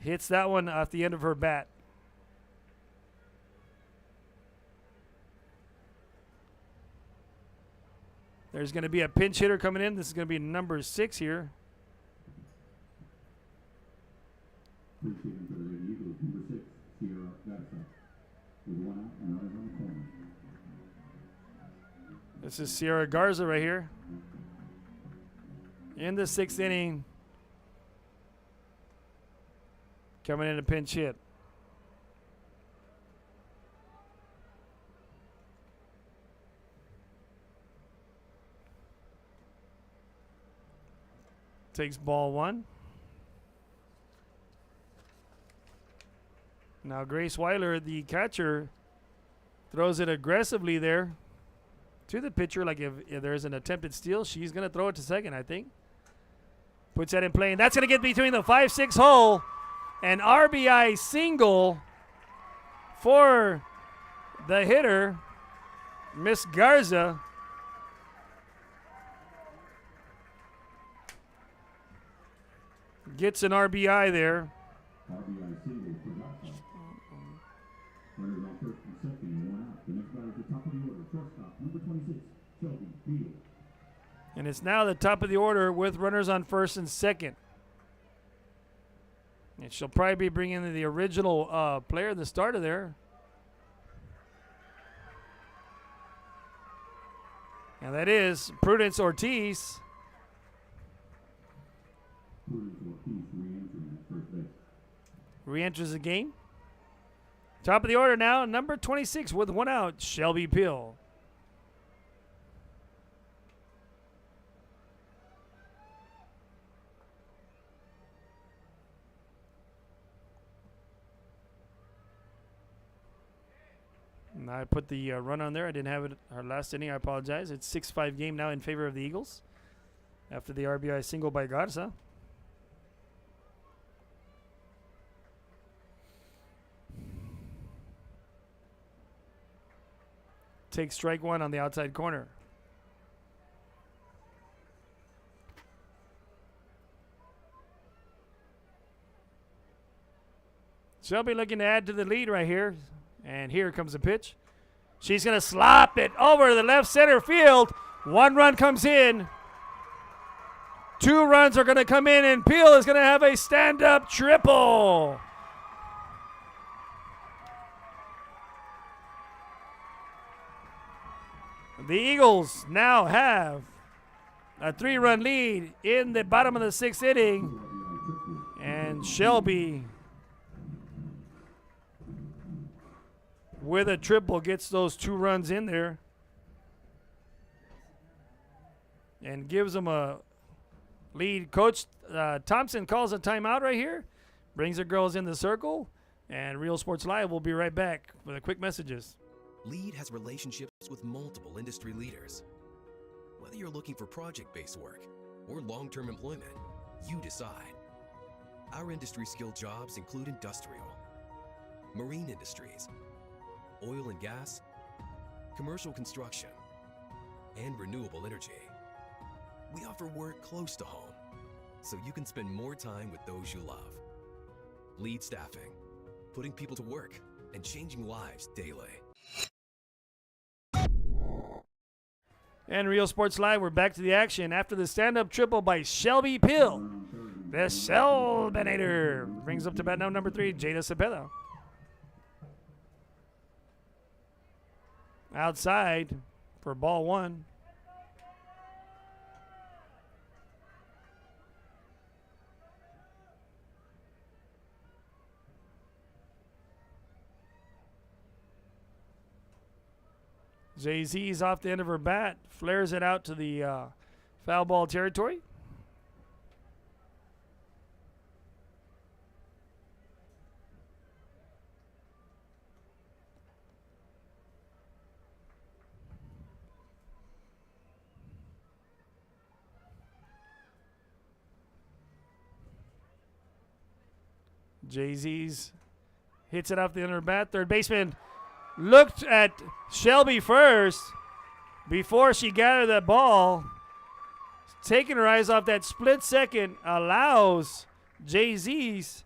Hits that one off the end of her bat. There's going to be a pinch hitter coming in. This is going to be number 6 here. Pinch hitting for the Lady Eagles, number 6, Sierra Garza. With 1 out and runners on the corner. This is Sierra Garza right here. In the 6th inning. Coming in a pinch hit. Takes ball 1. Now Grace Weiler, the catcher, throws it aggressively there to the pitcher. Like if there's an attempted steal, she's going to throw it to second, I think. Puts that in play, and that's going to get between the 5-6 hole. An RBI single for the hitter, Miss Garza. Gets an RBI there. RBI single for Garza. Runners on first and second, 1 out. The next batter at the top of the order, shortstop, number 26, Shelby Beal. And it's now the top of the order with runners on first and second. And she'll probably be bringing in the original player, the starter there. And that is Prudence Ortiz. Prudence Ortiz re-entering at first base. Re-enters the game. Top of the order now, number 26 with 1 out, Shelby Peel. And I put the run on there. I didn't have it our last inning. I apologize. It's 6-5 game now in favor of the Eagles after the RBI single by Garza. Takes strike 1 on the outside corner. Shelby looking to add to the lead right here. And here comes the pitch. She's going to slop it over to the left center field. 1 run comes in. 2 runs are going to come in, and Peel is going to have a stand-up triple. The Eagles now have a 3-run lead in the bottom of the 6th inning. And Shelby, with a triple, gets those 2 runs in there and gives them a lead. Coach Thompson calls a timeout right here, brings the girls in the circle, and Real Sports Live will be right back with the quick messages. Lead has relationships with multiple industry leaders. Whether you're looking for project-based work or long-term employment, you decide. Our industry skilled jobs include industrial, marine industries, oil and gas, commercial construction, and renewable energy. We offer work close to home, so you can spend more time with those you love. Lead Staffing, putting people to work and changing lives daily. And Rio Sports Live, we're back to the action after the stand-up triple by Shelby Pill. The Shelbinator brings up to bat now number 3, Jada Cepeda. Outside for ball 1. Jay-Z's off the end of her bat, flares it out to the foul ball territory. Jay-Z's hits it off the end of her bat. Third baseman looked at Shelby first before she gathered that ball. Taking her eyes off that split second allows Jay-Z's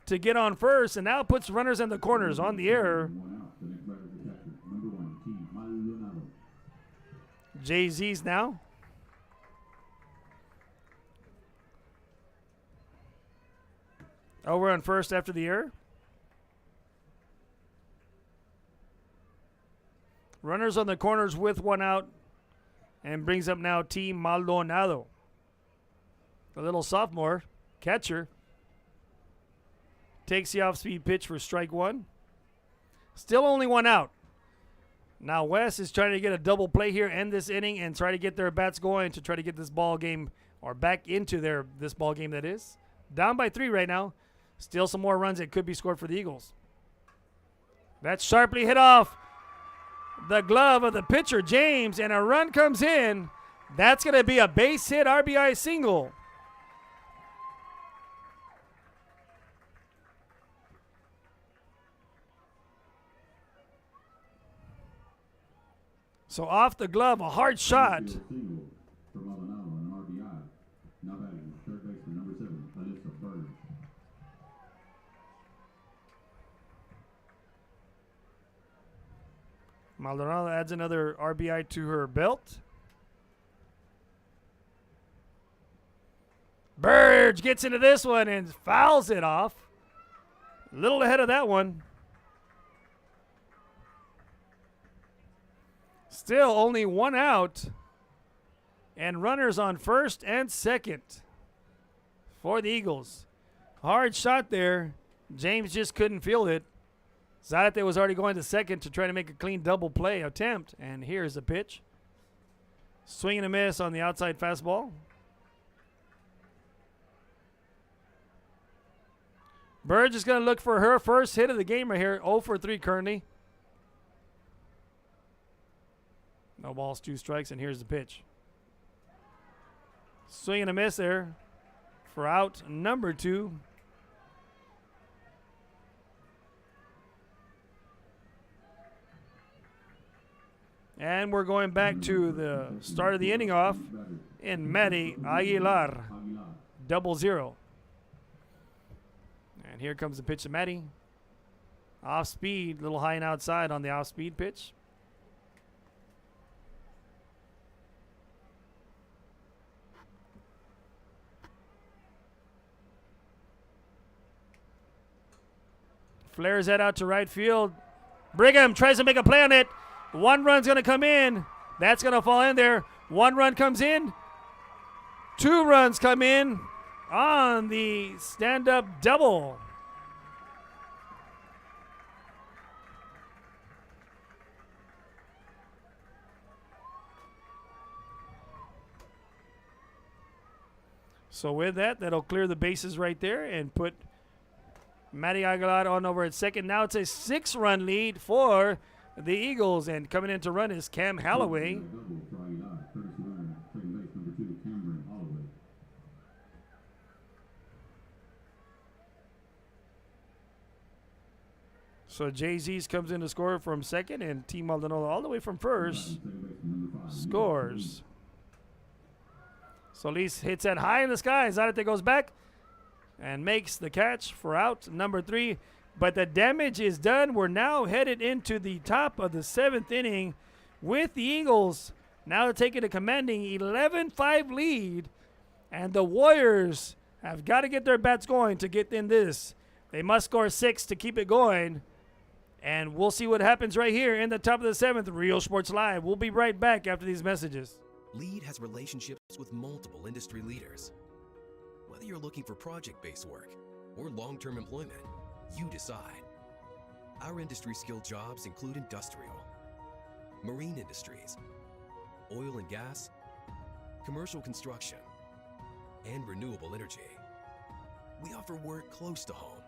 to get on first and now puts runners in the corners on the error. Jay-Z's now. Over on first after the error. Runners on the corners with one out, and brings up now T. Maldonado. The little sophomore catcher takes the off-speed pitch for strike 1. Still only one out. Now West is trying to get a double play here, end this inning, and try to get their bats going to try to get this ball game, or back into this ball game that is. Down by 3 right now. Still some more runs that could be scored for the Eagles. That's sharply hit off the glove of the pitcher, James, and a run comes in. That's going to be a base hit RBI single. So off the glove, a hard shot. Maldonado adds another RBI to her belt. Burge gets into this one and fouls it off. A little ahead of that one. Still only one out. And runners on first and second for the Eagles. Hard shot there. James just couldn't field it. Zarate was already going to second to try to make a clean double play attempt. And here's the pitch. Swing and a miss on the outside fastball. Burge is going to look for her first hit of the game right here. 0 for 3 currently. No balls, 2 strikes, and here's the pitch. Swing and a miss there for out number 2. And we're going back to the start of the inning off in Maddie Aguilar, 0-0. And here comes the pitch to Maddie. Off speed, a little high and outside on the off speed pitch. Flares that out to right field. Brigham tries to make a play on it. 1 run's going to come in. That's going to fall in there. 1 run comes in. 2 runs come in on the stand-up double. So with that, that'll clear the bases right there and put Maddie Aguilar on over at second. Now it's a 6-run lead for the Eagles, and coming in to run is Cam Holloway. So Jay-Z's comes in to score from second, and T. Maldonado all the way from first scores. Solis hits that high in the sky. Zarate goes back and makes the catch for out number 3. But the damage is done. We're now headed into the top of the 7th inning with the Eagles now taking a commanding 11-5 lead. And the Warriors have got to get their bats going to get in this. They must score 6 to keep it going. And we'll see what happens right here in the top of the 7th. Rio Sports Live. We'll be right back after these messages. Lead has relationships with multiple industry leaders. Whether you're looking for project-based work or long-term employment, you decide. Our industry-skilled jobs include industrial, marine industries, oil and gas, commercial construction, and renewable energy. We offer work close to home,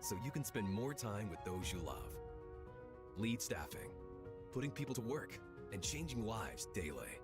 so you can spend more time with those you love. Lead Staffing, putting people to work and changing lives daily.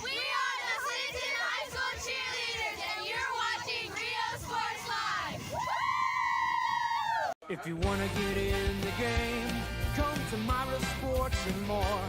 We are the Clinton High School cheerleaders, and you're watching Rio Sports Live. If you wanna get in the game, come to Myra Sports and more.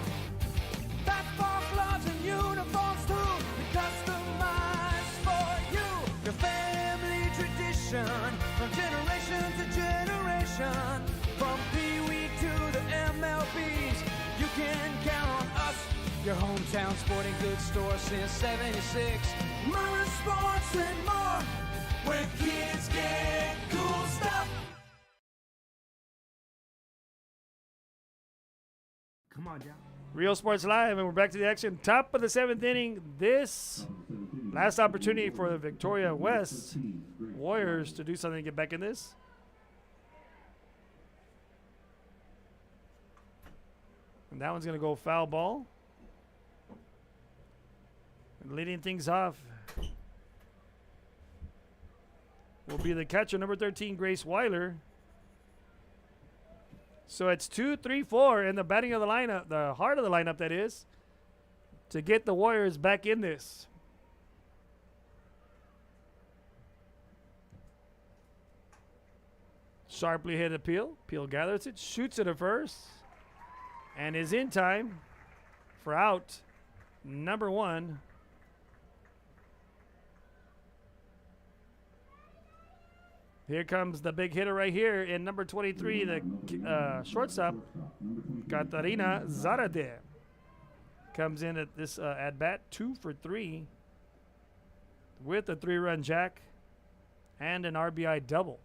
Basketball gloves and uniforms too, we customize for you. Your family tradition, from generation to generation. From Pee Wee to the MLBs, you can count on us. Your hometown sporting goods store since '76. Myra Sports and more, where kids get cool stuff. Come on, down. Rio Sports Live, and we're back to the action. Top of the 7th inning. This last opportunity for the Victoria West Warriors to do something to get back in this. And that one's going to go foul ball. And leading things off will be the catcher, number 13, Grace Weiler. So it's 2, 3, 4 in the batting of the lineup, the heart of the lineup, that is, to get the Warriors back in this. Sharply hit appeal. Peel gathers it, shoots it at first, and is in time for out number 1. Here comes the big hitter right here in number 23, the shortstop, Katarina Zarate. Comes in at this at-bat, 2 for 3 with a 3-run jack and an RBI double.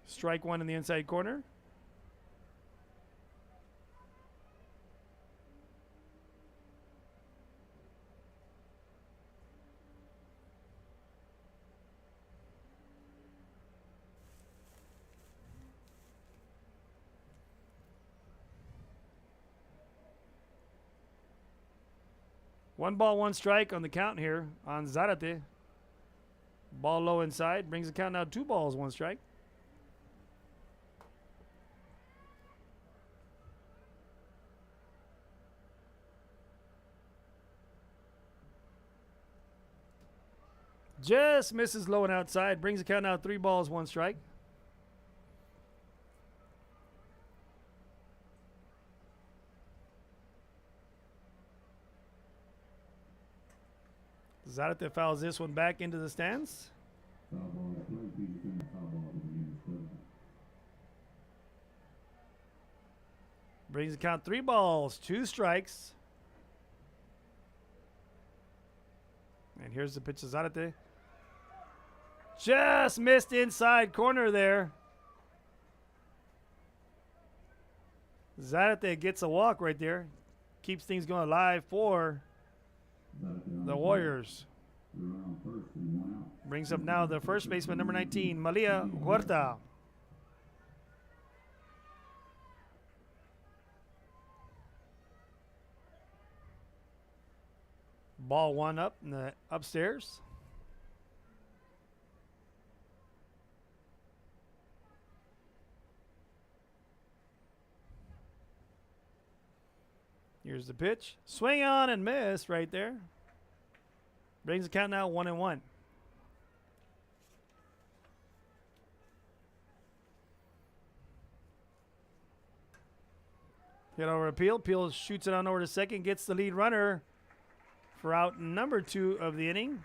Strike 1 in the inside corner. One ball, one strike on the count here on Zarate. Ball low inside. Brings the count now 2 balls, 1 strike. Just misses low and outside. Brings the count now 3 balls, 1 strike. Zarate fouls this one back into the stands. Brings the count 3 balls, 2 strikes. And here's the pitch to Zarate. Just missed inside corner there. Zarate gets a walk right there. Keeps things going alive for the Warriors. Brings up now the first baseman, number 19, Malia Huerta. Ball one up in the upstairs. Here's the pitch. Swing on and miss right there. Brings the count now 1-1. Hit over a Peel. Peel shoots it on over to second. Gets the lead runner for out number 2 of the inning.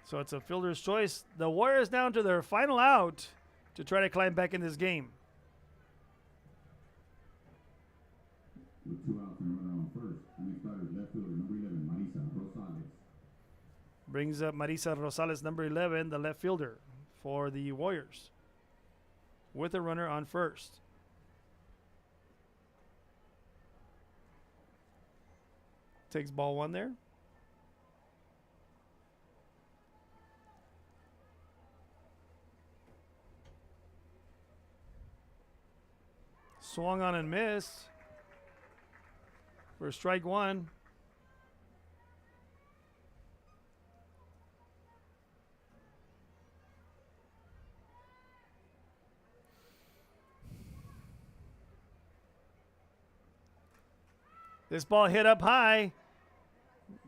So it's a fielder's choice. The Warriors down to their final out to try to climb back in this game. With 2 outs and a runner on first. The next batter is left fielder number 11, Marisa Rosales. Brings up Marisa Rosales, number 11, the left fielder for the Warriors, with a runner on first. Takes ball one there. Swung on and missed for strike one. This ball hit up high.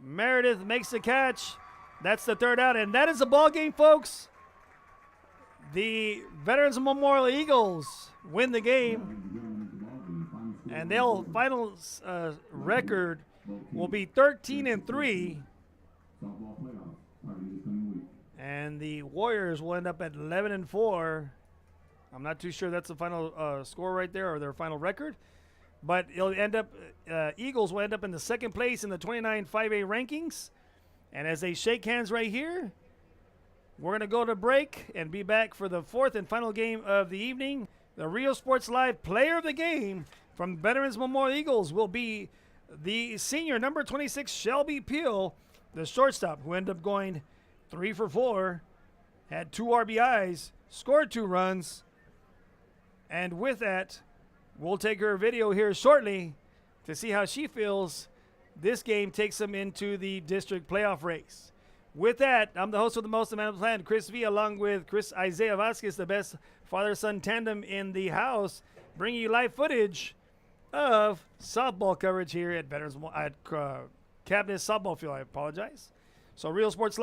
Meredith makes the catch. That's the third out, and that is the ball game, folks. The Veterans Memorial Eagles win the game, and their final record will be 13-3, and the Warriors will end up at 11-4. I'm not too sure that's the final score right there, or their final record. But it'll end up, Eagles will end up in the second place in the 29 5A rankings. And as they shake hands right here, we're going to go to break and be back for the fourth and final game of the evening. The Rio Sports Live player of the game from Veterans Memorial Eagles will be the senior number 26, Shelby Peel, the shortstop, who ended up going 3 for 4, had 2 RBIs, scored 2 runs. And with that, we'll take her video here shortly to see how she feels. This game takes them into the district playoff race. With that, I'm the host of the most, the man of the plan, Chris V, along with Chris Isaiah Vasquez, the best father-son tandem in the house, bringing you live footage of softball coverage here at Veterans at Cabinet Softball Field. I apologize. So Real Sports Live.